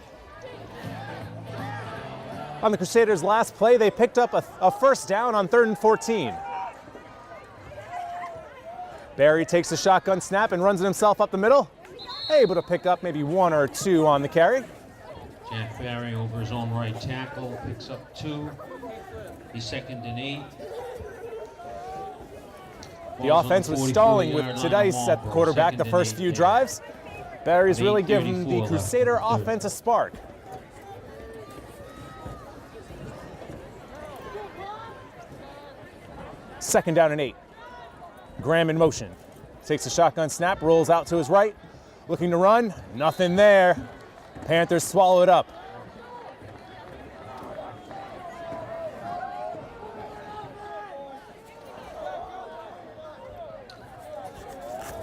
Speaker 1: On the Crusaders' last play, they picked up a first down on 3rd and 14. Barry takes the shotgun snap and runs it himself up the middle, able to pick up maybe 1 or 2 on the carry.
Speaker 2: Jack Barry over his own right tackle, picks up 2. He's 2nd and 8.
Speaker 1: The offense was stalling with Tidice at quarterback the first few drives. Barry's really given the Crusader offense a spark. Second down and 8. Graham in motion. Takes a shotgun snap, rolls out to his right. Looking to run, nothing there. Panthers swallow it up.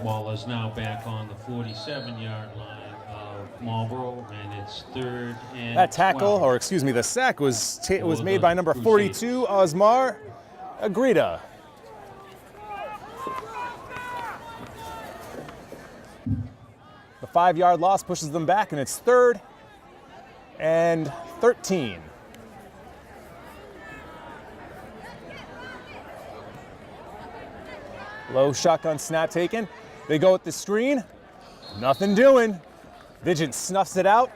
Speaker 2: Ball is now back on the 47-yard line of Marlboro, and it's 3rd and
Speaker 1: That tackle,
Speaker 2: 12.
Speaker 1: or excuse me, the sack was made by number 42, Osmar Agrida. The 5-yard loss pushes them back, and it's 3rd and 13. Low shotgun snap taken. They go with the screen. Nothing doing. Vigent snuffs it out.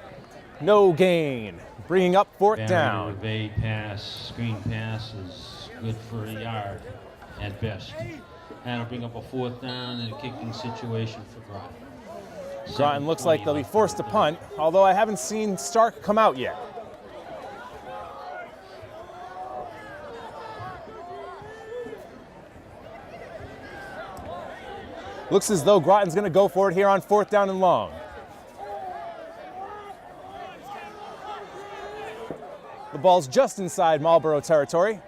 Speaker 1: No gain. Bringing up 4th down.
Speaker 2: Evade pass, screen pass is good for a yard at best. That'll bring up a 4th down and a kicking situation for Groton.
Speaker 1: Groton looks like they'll be forced to punt, although I haven't seen Stark come out yet. Looks as though Groton's going to go for it here on 4th down and long. The ball's just inside Marlboro territory.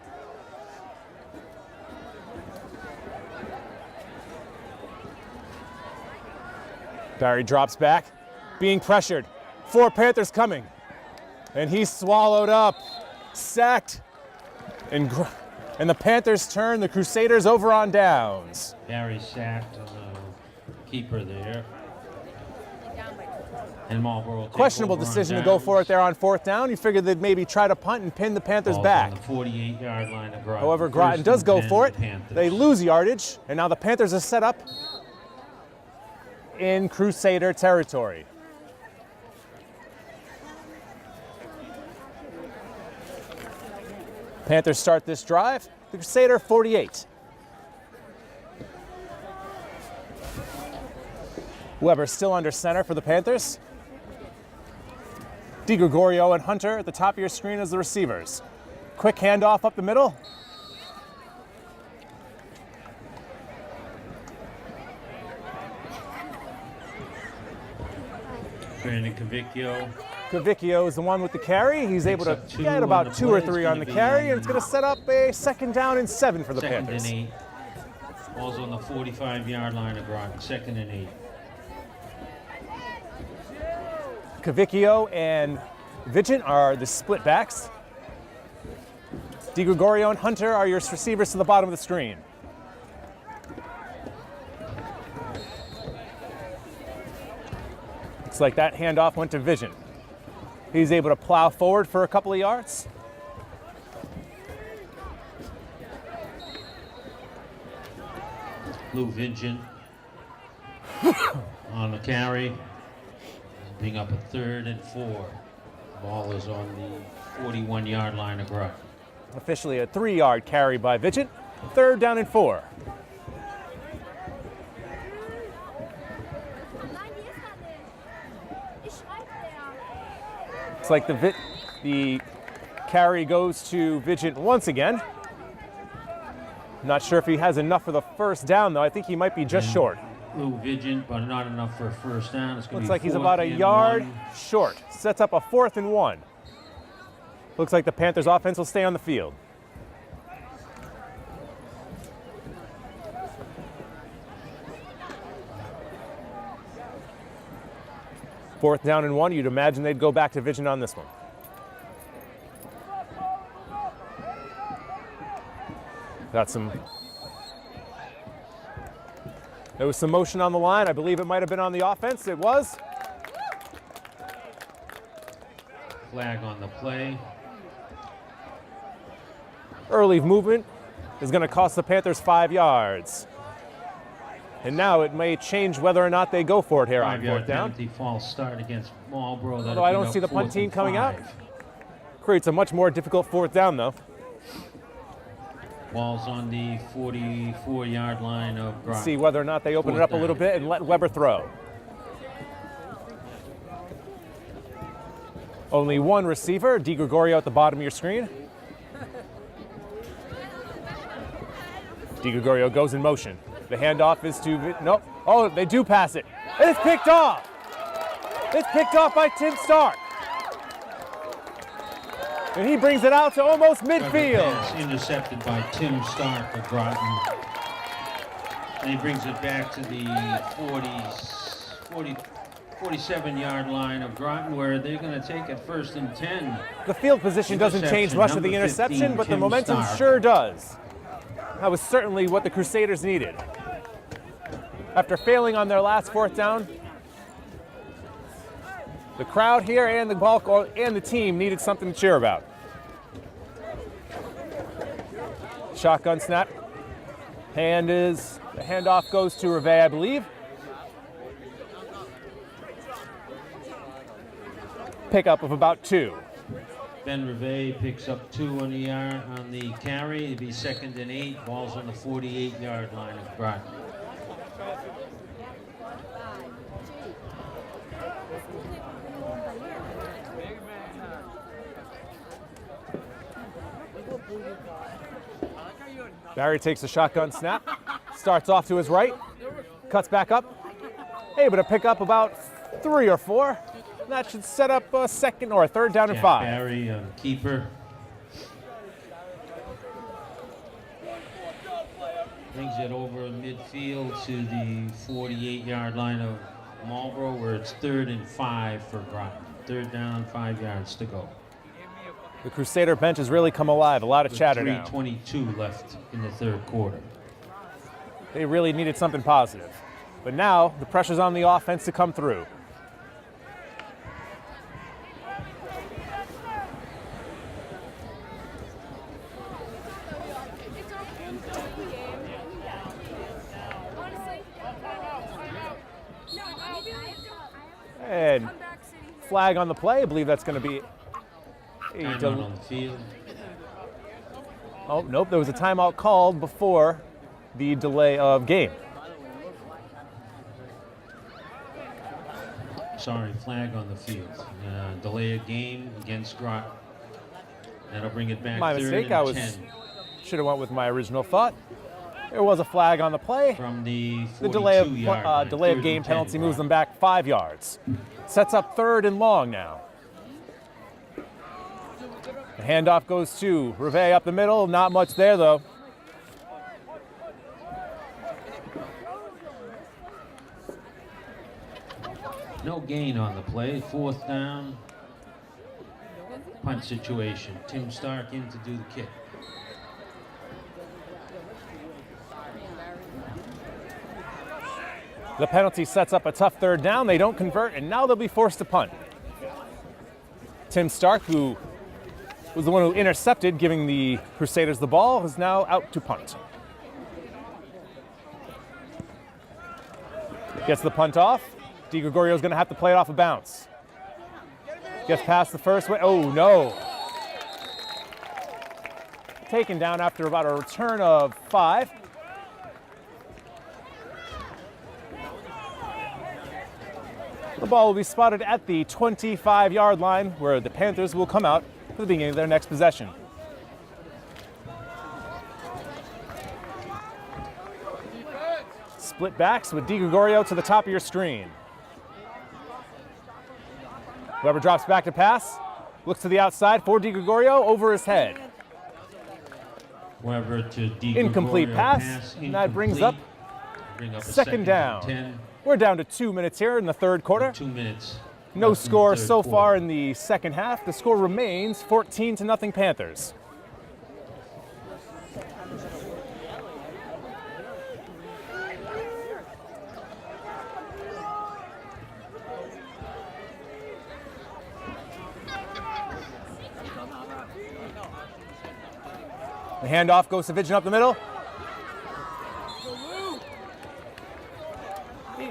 Speaker 1: Barry drops back, being pressured. 4 Panthers coming. And he's swallowed up, sacked, and the Panthers turn the Crusaders over on downs.
Speaker 2: Barry sacked the keeper there. And Marlboro
Speaker 1: Questionable decision to go for it there on 4th down. You figured they'd maybe try to punt and pin the Panthers back.
Speaker 2: On the 48-yard line of Groton.
Speaker 1: However, Groton does go for it. They lose yardage, and now the Panthers are set up in Crusader territory. Panthers start this drive. The Crusader 48. Weber still under center for the Panthers. DiGregorio and Hunter at the top of your screen as the receivers. Quick handoff up the middle.
Speaker 2: Brandon Cavicchio.
Speaker 1: Cavicchio is the one with the carry. He's able to get about 2 or 3 on the carry, and it's going to set up a 2nd down and 7 for the Panthers.
Speaker 2: 2nd and 8. Ball's on the 45-yard line of Groton. 2nd and 8.
Speaker 1: Cavicchio and Vigent are the split backs. DiGregorio and Hunter are your receivers to the bottom of the screen. Looks like that handoff went to Vigent. He's able to plow forward for a couple of yards.
Speaker 2: Lou Vigent on the carry. Being up a 3rd and 4. Ball is on the 41-yard line of Groton.
Speaker 1: Officially a 3-yard carry by Vigent. 3rd down and 4. It's like the carry goes to Vigent once again. Not sure if he has enough for the 1st down, though. I think he might be just short.
Speaker 2: Lou Vigent, but not enough for a 1st down. It's
Speaker 1: Looks like he's about a yard short. Sets up a 4th and 1. Looks like the Panthers offense will stay on the field. Fourth down and 1. You'd imagine they'd go back to Vigent on this one. There was some motion on the line. I believe it might have been on the offense. It was.
Speaker 2: Flag on the play.
Speaker 1: Early movement is going to cost the Panthers 5 yards. And now it may change whether or not they go for it here on 4th down.
Speaker 2: Penalty, false start against Marlboro.
Speaker 1: Although I don't see the punt team coming out. Creates a much more difficult 4th down, though.
Speaker 2: Ball's on the 44-yard line of Groton.
Speaker 1: See whether or not they open it up a little bit and let Weber throw. Only one receiver, Di Gregorio at the bottom of your screen. Di Gregorio goes in motion. The handoff is to, nope. Oh, they do pass it. And it's picked off. It's picked off by Tim Stark. And he brings it out to almost midfield.
Speaker 2: Pass intercepted by Tim Stark of Groton. And he brings it back to the 47-yard line of Groton, where they're going to take it 1st and 10.
Speaker 1: The field position doesn't change much of the interception, but the momentum sure does. That was certainly what the Crusaders needed. After failing on their last 4th down, the crowd here and the team needed something to cheer about. Shotgun snap. The handoff goes to Reve, I believe. Pickup of about 2.
Speaker 2: Ben Reve picks up 2 on the carry. It'd be 2nd and 8. Ball's on the 48-yard line of Groton.
Speaker 1: Barry takes a shotgun snap, starts off to his right, cuts back up, able to pick up about 3 or 4. That should set up a 2nd or a 3rd down and 5.
Speaker 2: Barry, keeper. Brings it over midfield to the 48-yard line of Marlboro, where it's 3rd and 5 for Groton. 3rd down, 5 yards to go.
Speaker 1: The Crusader bench has really come alive. A lot of chatter now.
Speaker 2: 3:22 left in the 3rd quarter.
Speaker 1: They really needed something positive. But now the pressure's on the offense to come through. And flag on the play. I believe that's going to be
Speaker 2: timeout on the field.
Speaker 1: Oh, nope, there was a timeout called before the delay of game.
Speaker 2: Sorry, flag on the field. Delay of game against Groton. That'll bring it back.
Speaker 1: My mistake. I should have went with my original thought. There was a flag on the play.
Speaker 2: From the
Speaker 1: delay of game penalty moves them back 5 yards. Sets up 3rd and long now. The handoff goes to Reve up the middle. Not much there, though.
Speaker 2: No gain on the play. 4th down. Punt situation. Tim Stark in to do the kick.
Speaker 1: The penalty sets up a tough 3rd down. They don't convert, and now they'll be forced to punt. Tim Stark, who was the one who intercepted, giving the Crusaders the ball, is now out to punt. Gets the punt off. Di Gregorio's going to have to play it off a bounce. Gets past the first way. Oh, no. Taken down after about a return of 5. The ball will be spotted at the 25-yard line, where the Panthers will come out for the beginning of their next possession. Split backs with Di Gregorio to the top of your screen. Weber drops back to pass, looks to the outside for Di Gregorio, over his head.
Speaker 2: Weber to Di Gregorio.
Speaker 1: Incomplete pass, and that brings up 2nd down. 10. We're down to 2 minutes here in the 3rd quarter.
Speaker 2: 2 minutes.
Speaker 1: No score so far in the 2nd half. The score remains 14-0 Panthers. The handoff goes to Vision up the middle. He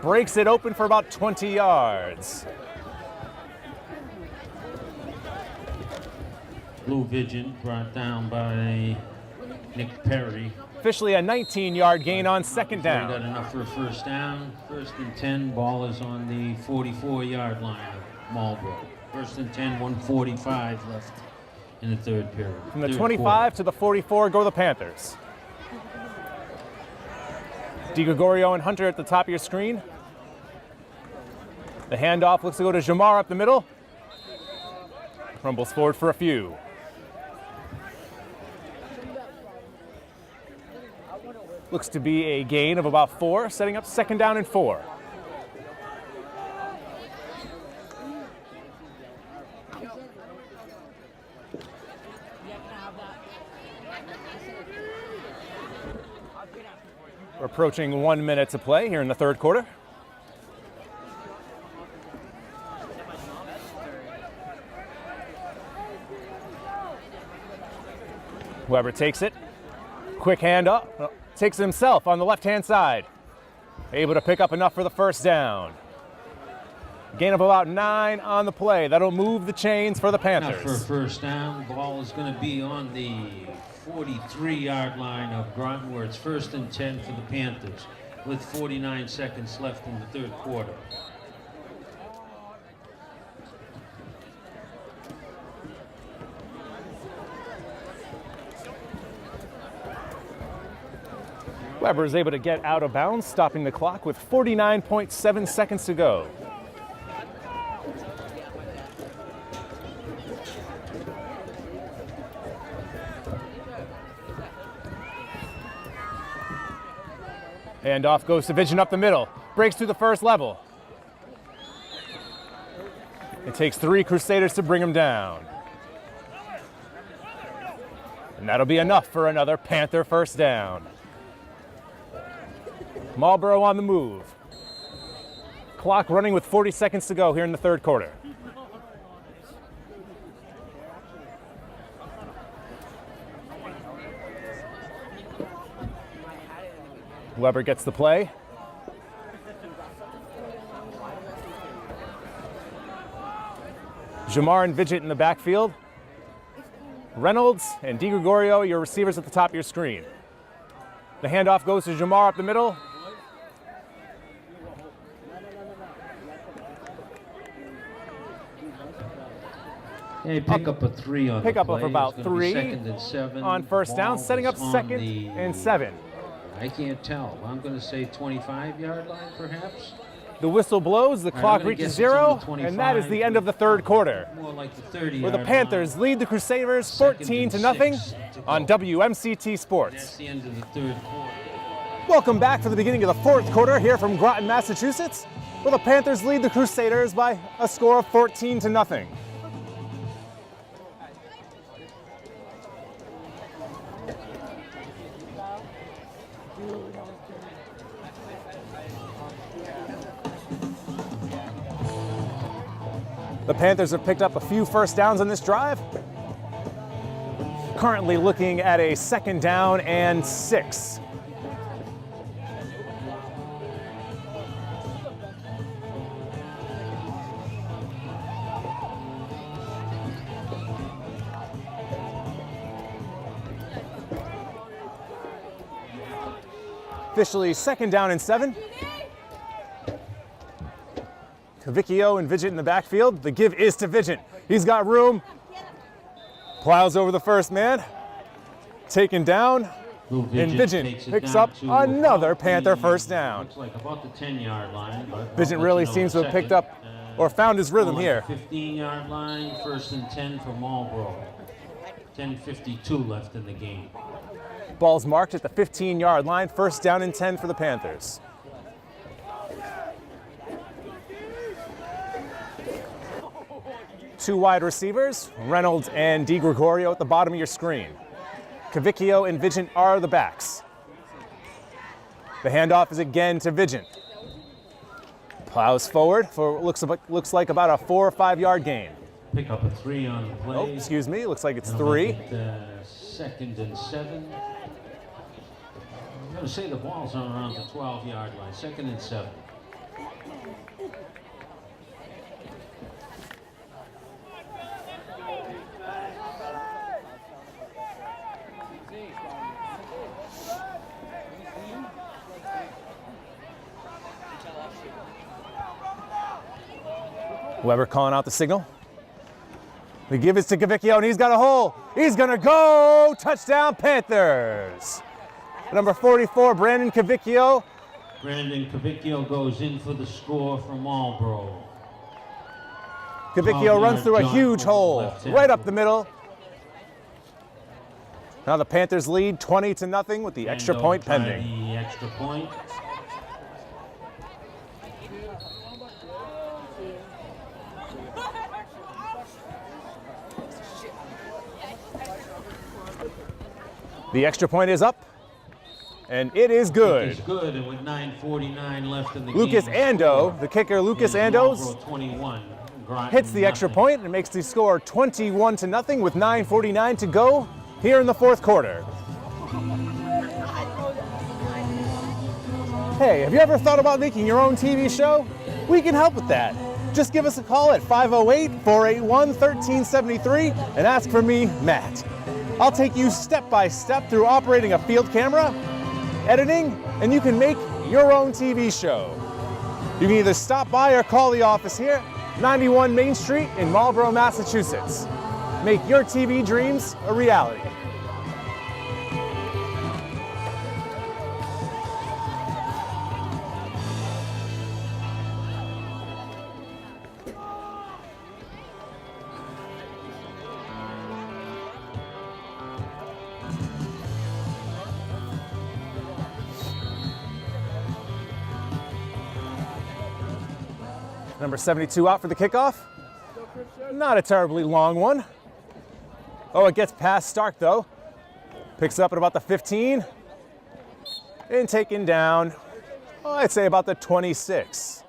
Speaker 1: breaks it open for about 20 yards.
Speaker 2: Blue Vision brought down by Nick Perry.
Speaker 1: Officially a 19-yard gain on second
Speaker 2: He
Speaker 1: down.
Speaker 2: got enough for a first down. 1st and 10. Ball is on the 44-yard line of Marlboro. 1st and 10, 1:45 left in the third period.
Speaker 1: From the
Speaker 2: Third
Speaker 1: 25
Speaker 2: quarter.
Speaker 1: to the 44 go the Panthers. DiGregorio and Hunter at the top of your screen. The handoff looks to go to Jamar up the middle. Crumbles forward for a few. Looks to be a gain of about 4, setting up 2nd down and 4. We're approaching 1 minute to play here in the third quarter. Weber takes it. Quick hand up. Takes it himself on the left-hand side. Able to pick up enough for the first down. Gain of about 9 on the play. That'll move the chains for the Panthers.
Speaker 2: Now for a first down, ball is going to be on the 43-yard line of Groton, where it's 1st and 10 for the Panthers, with 49 seconds left in the third quarter.
Speaker 1: Weber is able to get out of bounds, stopping the clock with 49.7 seconds to go. Handoff goes to Vision up the middle. Breaks through the first level. It takes 3 Crusaders to bring him down. And that'll be enough for another Panther first down. Marlboro on the move. Clock running with 40 seconds to go here in the third quarter. Weber gets the play. Jamar and Vidget in the backfield. Reynolds and DiGregorio, your receivers at the top of your screen. The handoff goes to Jamar up the middle.
Speaker 2: Hey, pick up a 3 on
Speaker 1: Pick
Speaker 2: the
Speaker 1: up
Speaker 2: play.
Speaker 1: of about
Speaker 2: It's gonna be
Speaker 1: 3
Speaker 2: 2nd and 7.
Speaker 1: on first down,
Speaker 2: Ball
Speaker 1: setting up
Speaker 2: is on
Speaker 1: 2nd
Speaker 2: the-
Speaker 1: and 7.
Speaker 2: I can't tell. I'm going to say 25-yard line, perhaps.
Speaker 1: The whistle blows, the
Speaker 2: I'm
Speaker 1: clock
Speaker 2: gonna
Speaker 1: reaches
Speaker 2: guess it's
Speaker 1: 0,
Speaker 2: on the
Speaker 1: and that is the
Speaker 2: 25,
Speaker 1: end of the third quarter,
Speaker 2: More like the 30-yard
Speaker 1: where the Panthers
Speaker 2: line.
Speaker 1: lead the Crusaders
Speaker 2: 2nd
Speaker 1: 14
Speaker 2: and
Speaker 1: to nothing
Speaker 2: 6 to go.
Speaker 1: on WMCT
Speaker 2: That's
Speaker 1: Sports.
Speaker 2: the end of the third quarter.
Speaker 1: Welcome back for the beginning of the fourth quarter here from Groton, Massachusetts, where the Panthers lead the Crusaders by a score of 14 to nothing. The Panthers have picked up a few first downs on this drive. Currently looking at a 2nd down and 6. Officially 2nd down and 7. Cavicchio and Vidget in the backfield. The give is to Vidget. He's got room. Plows over the first man. Taken down. And Vidget picks up another Panther first down.
Speaker 2: Looks like about the 10-yard line. But
Speaker 1: Vidget really seems to have picked up or found his rhythm here.
Speaker 2: 15-yard line, 1st and 10 for Marlboro. 10:52 left in the game.
Speaker 1: Ball's marked at the 15-yard line. 1st down and 10 for the Panthers. Two wide receivers, Reynolds and DiGregorio at the bottom of your screen. Cavicchio and Vidget are the backs. The handoff is again to Vidget. Plows forward for what looks like about a 4 or 5 yard gain.
Speaker 2: Pick up a 3 on the play.
Speaker 1: Oh, excuse me, looks like it's
Speaker 2: That'll
Speaker 1: 3.
Speaker 2: make it, 2nd and 7. I'm going to say the ball's on around the 12-yard line. 2nd and 7.
Speaker 1: Weber calling out the signal. We give it to Cavicchio, and he's got a hole. He's gonna go! Touchdown, Panthers! Number 44, Brandon Cavicchio.
Speaker 2: Brandon Cavicchio goes in for the score from Marlboro.
Speaker 1: Cavicchio runs through a huge hole, right up the middle. Now the Panthers lead 20-0 with the extra point pending.
Speaker 2: The extra point.
Speaker 1: The extra point is up, and it is good.
Speaker 2: It is good, and with 9:49 left in the
Speaker 1: Lucas
Speaker 2: game.
Speaker 1: Ando, the kicker Lucas Andos,
Speaker 2: 21,
Speaker 1: hits the extra point and makes the score 21-0 with 9:49 to go here in the fourth quarter. Hey, have you ever thought about making your own TV show? We can help with that. Just give us a call at 508-481-1373 and ask for me, Matt. I'll take you step by step through operating a field camera, editing, and you can make your own TV show. You can either stop by or call the office here, 91 Main Street in Marlborough, Massachusetts. Make your TV dreams a reality. Number 72 out for the kickoff. Not a terribly long one. Oh, it gets past Stark though. Picks up at about the 15 and taken down, I'd say about the 26.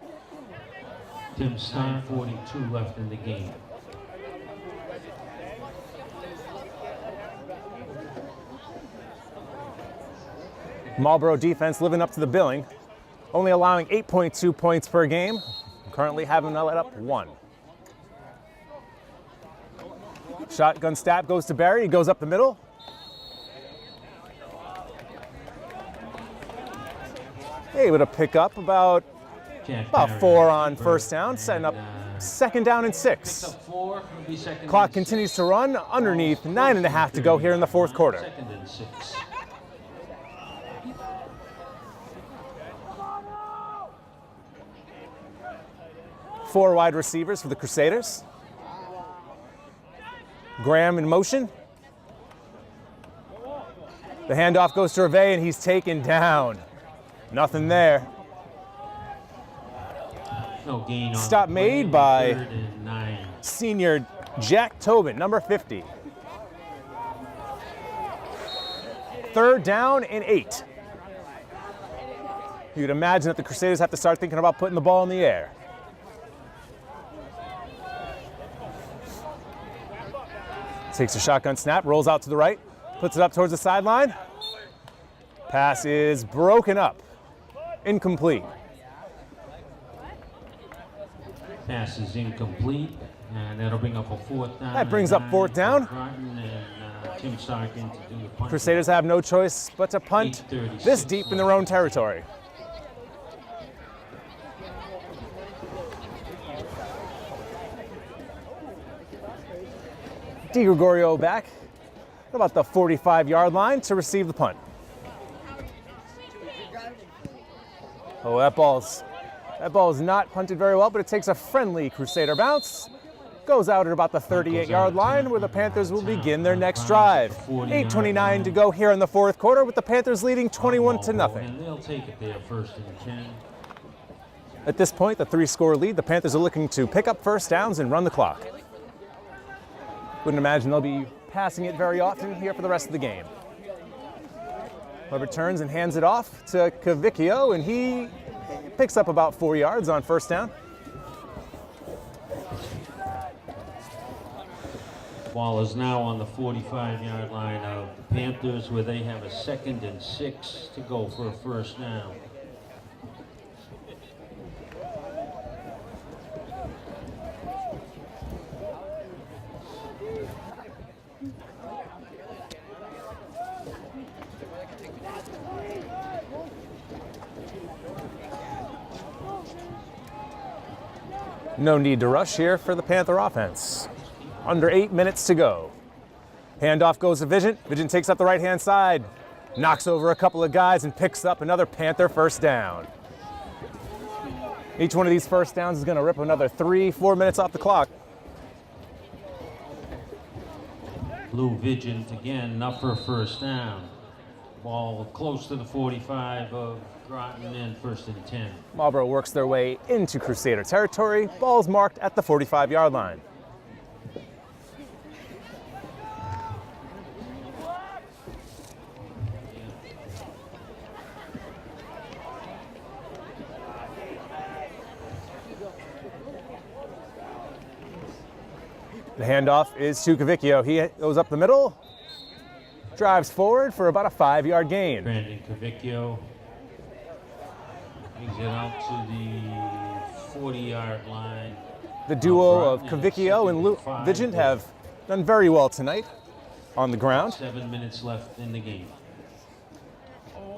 Speaker 2: Tim Stark, 42 left in the game.
Speaker 1: Marlboro defense living up to the billing, only allowing 8.2 points per game. Currently having let up 1. Shotgun snap goes to Barry. He goes up the middle. Able to pick up about 4 on first down, setting up second down and 6. Clock continues to run underneath 9.5 to go here in the fourth quarter.
Speaker 2: Second and 6.
Speaker 1: Four wide receivers for the Crusaders. Graham in motion. The handoff goes to Hervé, and he's taken down. Nothing there.
Speaker 2: No gain on
Speaker 1: Stop made by
Speaker 2: 3rd and 9.
Speaker 1: senior Jack Tobin, number 50. 3rd down and 8. You'd imagine that the Crusaders have to start thinking about putting the ball in the air. Takes a shotgun snap, rolls out to the right, puts it up towards the sideline. Pass is broken up. Incomplete.
Speaker 2: Pass is incomplete, and that'll bring up a 4th down.
Speaker 1: That brings up 4th down.
Speaker 2: And Tim Stark in to do the punt.
Speaker 1: Crusaders have no choice but to punt this deep in their own territory. DiGregorio back at about the 45-yard line to receive the punt. Oh, that ball is not punted very well, but it takes a friendly Crusader bounce. Goes out at about the 38-yard line where the Panthers will begin their next drive. 8:29 to go here in the fourth quarter with the Panthers leading 21-0.
Speaker 2: And they'll take it there, 1st and 10.
Speaker 1: At this point, the 3-score lead, the Panthers are looking to pick up first downs and run the clock. Wouldn't imagine they'll be passing it very often here for the rest of the game. Weber turns and hands it off to Cavicchio, and he picks up about 4 yards on first down.
Speaker 2: Ball is now on the 45-yard line of the Panthers, where they have a 2nd and 6 to go for a first down.
Speaker 1: No need to rush here for the Panther offense. Under 8 minutes to go. Handoff goes to Vision. Vision takes up the right-hand side, knocks over a couple of guys and picks up another Panther first down. Each one of these first downs is going to rip another 3-4 minutes off the clock.
Speaker 2: Blue Vision again, enough for a first down. Ball close to the 45 of Groton and 1st and 10.
Speaker 1: Marlboro works their way into Crusader territory. Ball's marked at the 45-yard line. The handoff is to Cavicchio. He goes up the middle, drives forward for about a 5-yard gain.
Speaker 2: Brandon Cavicchio brings it out to the 40-yard line.
Speaker 1: The duo of Cavicchio and Vigent have done very well tonight on the ground.
Speaker 2: 7 minutes left in the game.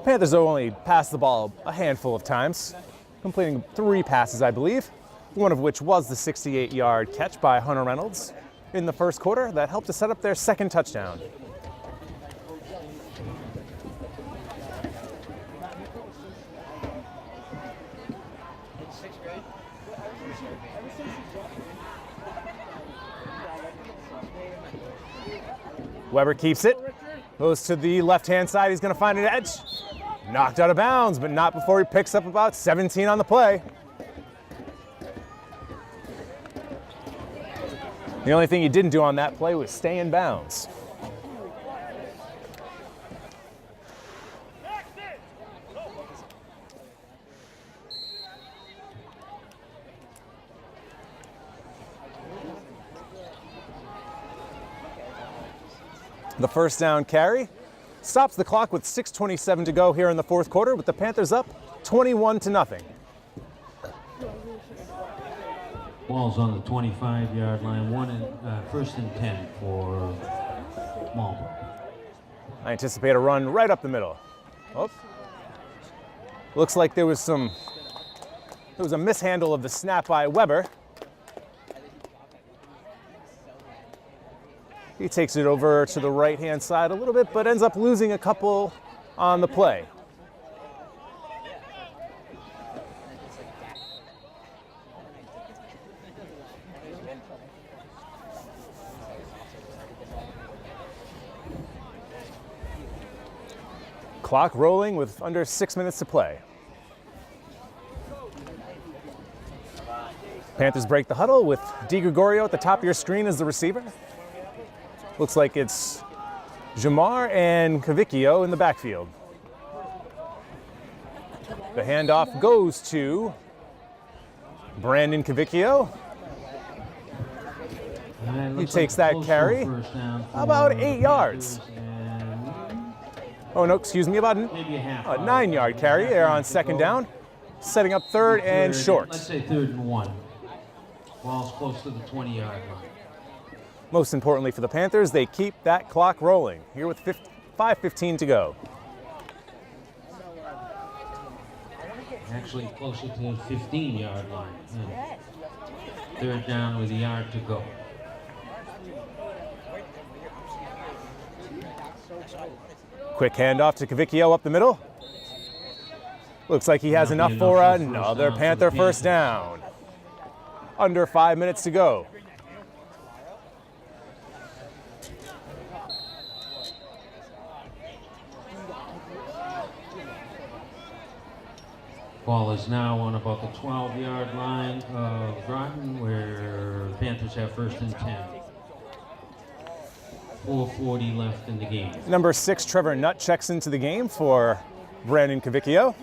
Speaker 1: Panthers have only passed the ball a handful of times, completing 3 passes, I believe, one of which was the 68-yard catch by Hunter Reynolds in the first quarter that helped to set up their second touchdown. Weber keeps it, goes to the left-hand side. He's going to find an edge. Knocked out of bounds, but not before he picks up about 17 on the play. The only thing he didn't do on that play was stay in bounds. The first down carry stops the clock with 6:27 to go here in the fourth quarter, with the Panthers up 21-0.
Speaker 2: Ball's on the 25-yard line, 1st and 10 for Marlboro.
Speaker 1: I anticipate a run right up the middle. Oh. Looks like there was a mishandle of the snap by Weber. He takes it over to the right-hand side a little bit, but ends up losing a couple on the play. Clock rolling with under 6 minutes to play. Panthers break the huddle with DiGregorio at the top of your screen as the receiver. Looks like it's Jamar and Cavicchio in the backfield. The handoff goes to Brandon Cavicchio. He takes that carry about 8 yards. Oh no, excuse me, about a 9-yard carry there on second down, setting up third and short.
Speaker 2: Let's say 3rd and 1. Ball's close to the 20-yard line.
Speaker 1: Most importantly for the Panthers, they keep that clock rolling here with 5:15 to go.
Speaker 2: Actually closer to the 15-yard line. And 3rd down with a yard to go.
Speaker 1: Quick handoff to Cavicchio up the middle. Looks like he has enough for another Panther first down. Under 5 minutes to go.
Speaker 2: Ball is now on about the 12-yard line of Groton, where the Panthers have 1st and 10. 4:40 left in the game.
Speaker 1: Number 6, Trevor Nutt, checks into the game for Brandon Cavicchio.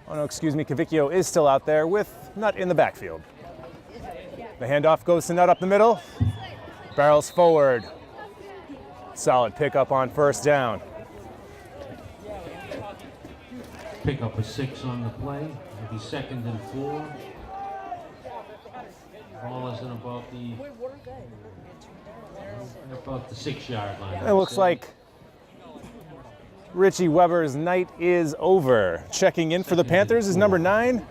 Speaker 1: Oh no, excuse me, Cavicchio is still out there with Nutt in the backfield. The handoff goes to Nutt up the middle. Barrels forward. Solid pickup on first down.
Speaker 2: Pick up a 6 on the play. It'll be 2nd and 4. Ball is in about the 6-yard line.
Speaker 1: It looks like Richie Weber's night is over. Checking in for the Panthers is number 9,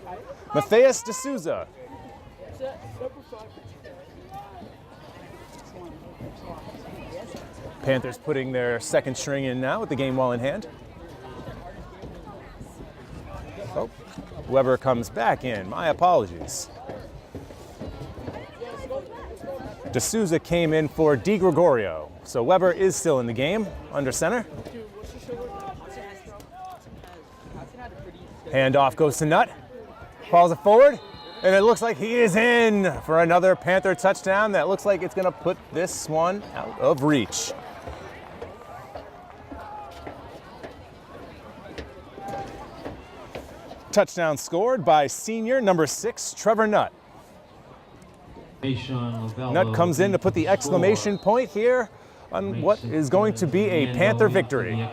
Speaker 1: Matthias D'Souza. Panthers putting their second string in now with the game well in hand. Oh, Weber comes back in. My apologies. D'Souza came in for Di Gregorio. So Weber is still in the game under center. Handoff goes to Nutt. Falls it forward. And it looks like he is in for another Panther touchdown. That looks like it's going to put this one out of reach. Touchdown scored by senior number 6, Trevor Nutt. Nutt comes in to put the exclamation point here on what is going to be a Panther victory.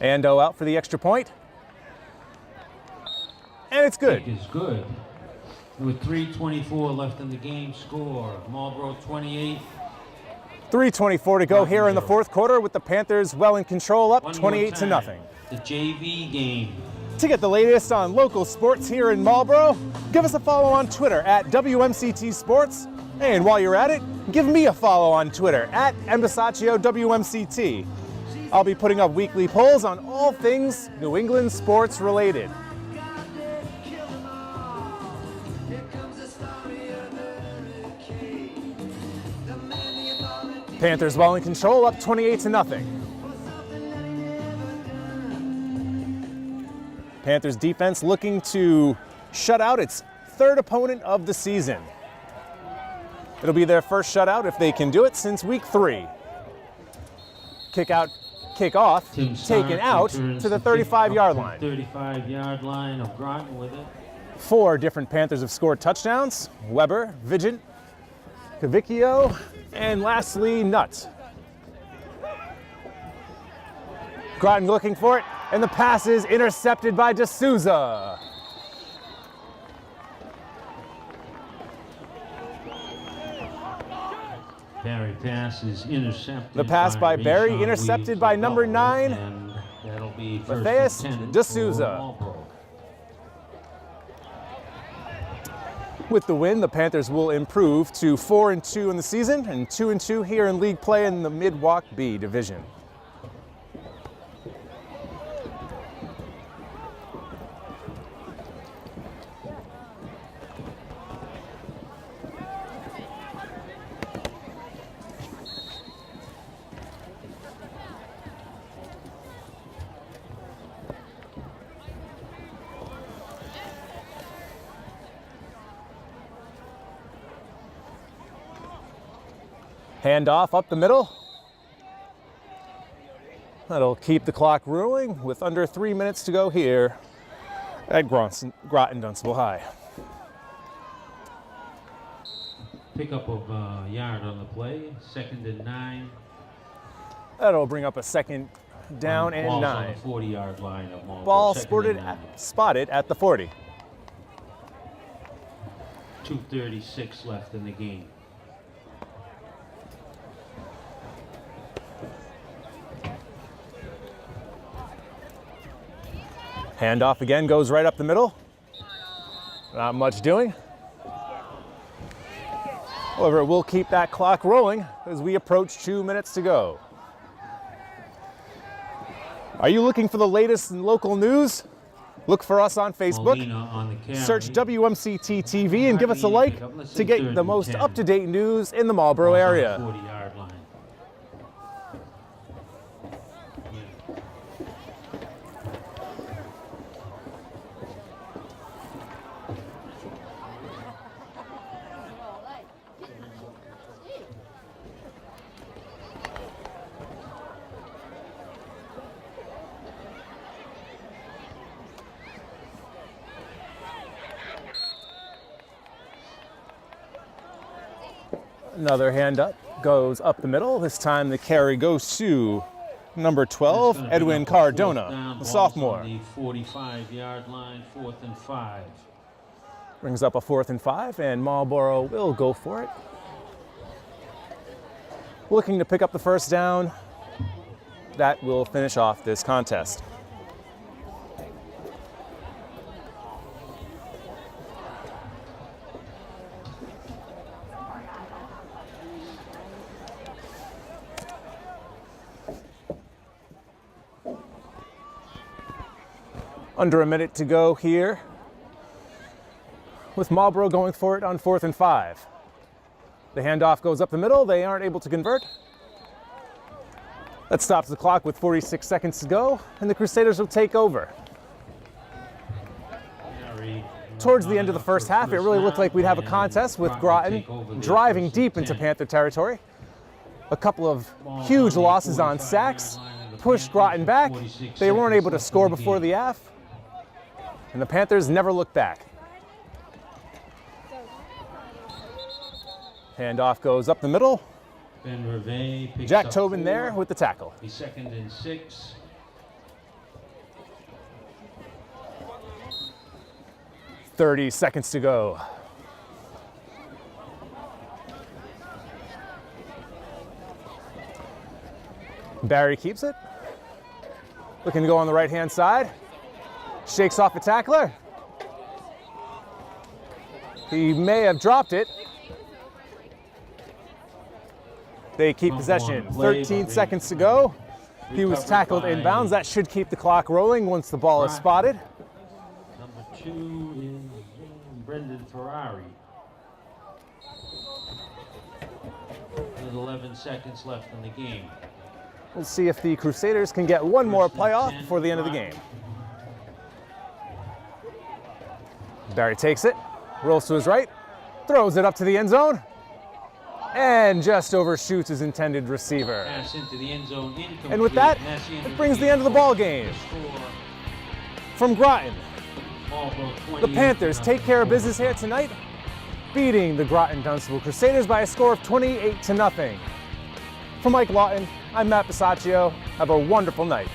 Speaker 1: Ando out for the extra point. And it's good.
Speaker 2: It's good. With 3:24 left in the game, score Marlboro 28.
Speaker 1: 3:24 to go here in the fourth quarter with the Panthers well in control, up 28-0.
Speaker 2: The JV game.
Speaker 1: To get the latest on local sports here in Marlboro, give us a follow on Twitter at WMCT Sports. And while you're at it, give me a follow on Twitter at WMCT. I'll be putting up weekly polls on all things New England sports related. Panthers well in control, up 28-0. Panthers defense looking to shut out its third opponent of the season. It'll be their first shutout if they can do it since week 3. Kick-off, taken out to the 35-yard line.
Speaker 2: 35-yard line of Groton with it.
Speaker 1: 4 different Panthers have scored touchdowns. Weber, Vigent, Cavicchio, and lastly, Nutt. Groton looking for it, and the pass is intercepted by D'Souza.
Speaker 2: Barry pass is intercepted.
Speaker 1: The pass by Barry intercepted by number 9,
Speaker 2: and that'll be
Speaker 1: Matthias D'Souza. With the win, the Panthers will improve to 4-2 in the season and 2-2 here in league play in the Mid-Walk B division. Handoff up the middle. That'll keep the clock rolling with under 3 minutes to go here at Groton Dunstable High.
Speaker 2: Pickup of yard on the play, 2nd and 9.
Speaker 1: That'll bring up a second down and
Speaker 2: Ball's
Speaker 1: 9.
Speaker 2: on the 40-yard line of Marlboro.
Speaker 1: Ball
Speaker 2: 2nd and 9.
Speaker 1: spotted at the 40.
Speaker 2: 2:36 left in the game.
Speaker 1: Handoff again goes right up the middle. Not much doing. However, we'll keep that clock rolling as we approach 2 minutes to go. Are you looking for the latest in local news? Look for us on Facebook. Search WMCT TV and give us a like to get the most up-to-date news in the Marlboro area.
Speaker 2: 40-yard line.
Speaker 1: Another hand up goes up the middle. This time the carry goes to number 12, Edwin Cardona, the sophomore.
Speaker 2: The 45-yard line, 4th and 5.
Speaker 1: Brings up a 4th and 5, and Marlboro will go for it. looking to pick up the first down. That will finish off this contest. Under a minute to go here, with Marlboro going for it on 4th and 5. The handoff goes up the middle. They aren't able to convert. That stops the clock with 46 seconds to go, and the Crusaders will take over. Towards the end of the first half, it really looked like we'd have a contest with Groton driving deep into Panther territory. A couple of huge losses on sacks pushed Groton back. They weren't able to score before the half, and the Panthers never looked back. Handoff goes up the middle. Jack Tobin there with the tackle.
Speaker 2: 2nd and 6.
Speaker 1: "30 seconds to go." Barry keeps it. Looking to go on the right-hand side. Shakes off a tackler. He may have dropped it. They keep possession. 13 seconds to go. He was tackled inbounds. That should keep the clock rolling once the ball is spotted.
Speaker 2: Number 2 is Brendan Ferrari. With 11 seconds left in the game.
Speaker 1: We'll see if the Crusaders can get one more playoff before the end of the game. Barry takes it, rolls to his right, throws it up to the end zone, and just overshoots his intended receiver.
Speaker 2: Pass into the end zone, incomplete.
Speaker 1: And with that, it brings the end of the ball game. From Groton, the Panthers take care of business here tonight, beating the Groton Dunstable Crusaders by a score of 28-0. For Mike Lawton, I'm Matt Bisaccio. Have a wonderful night.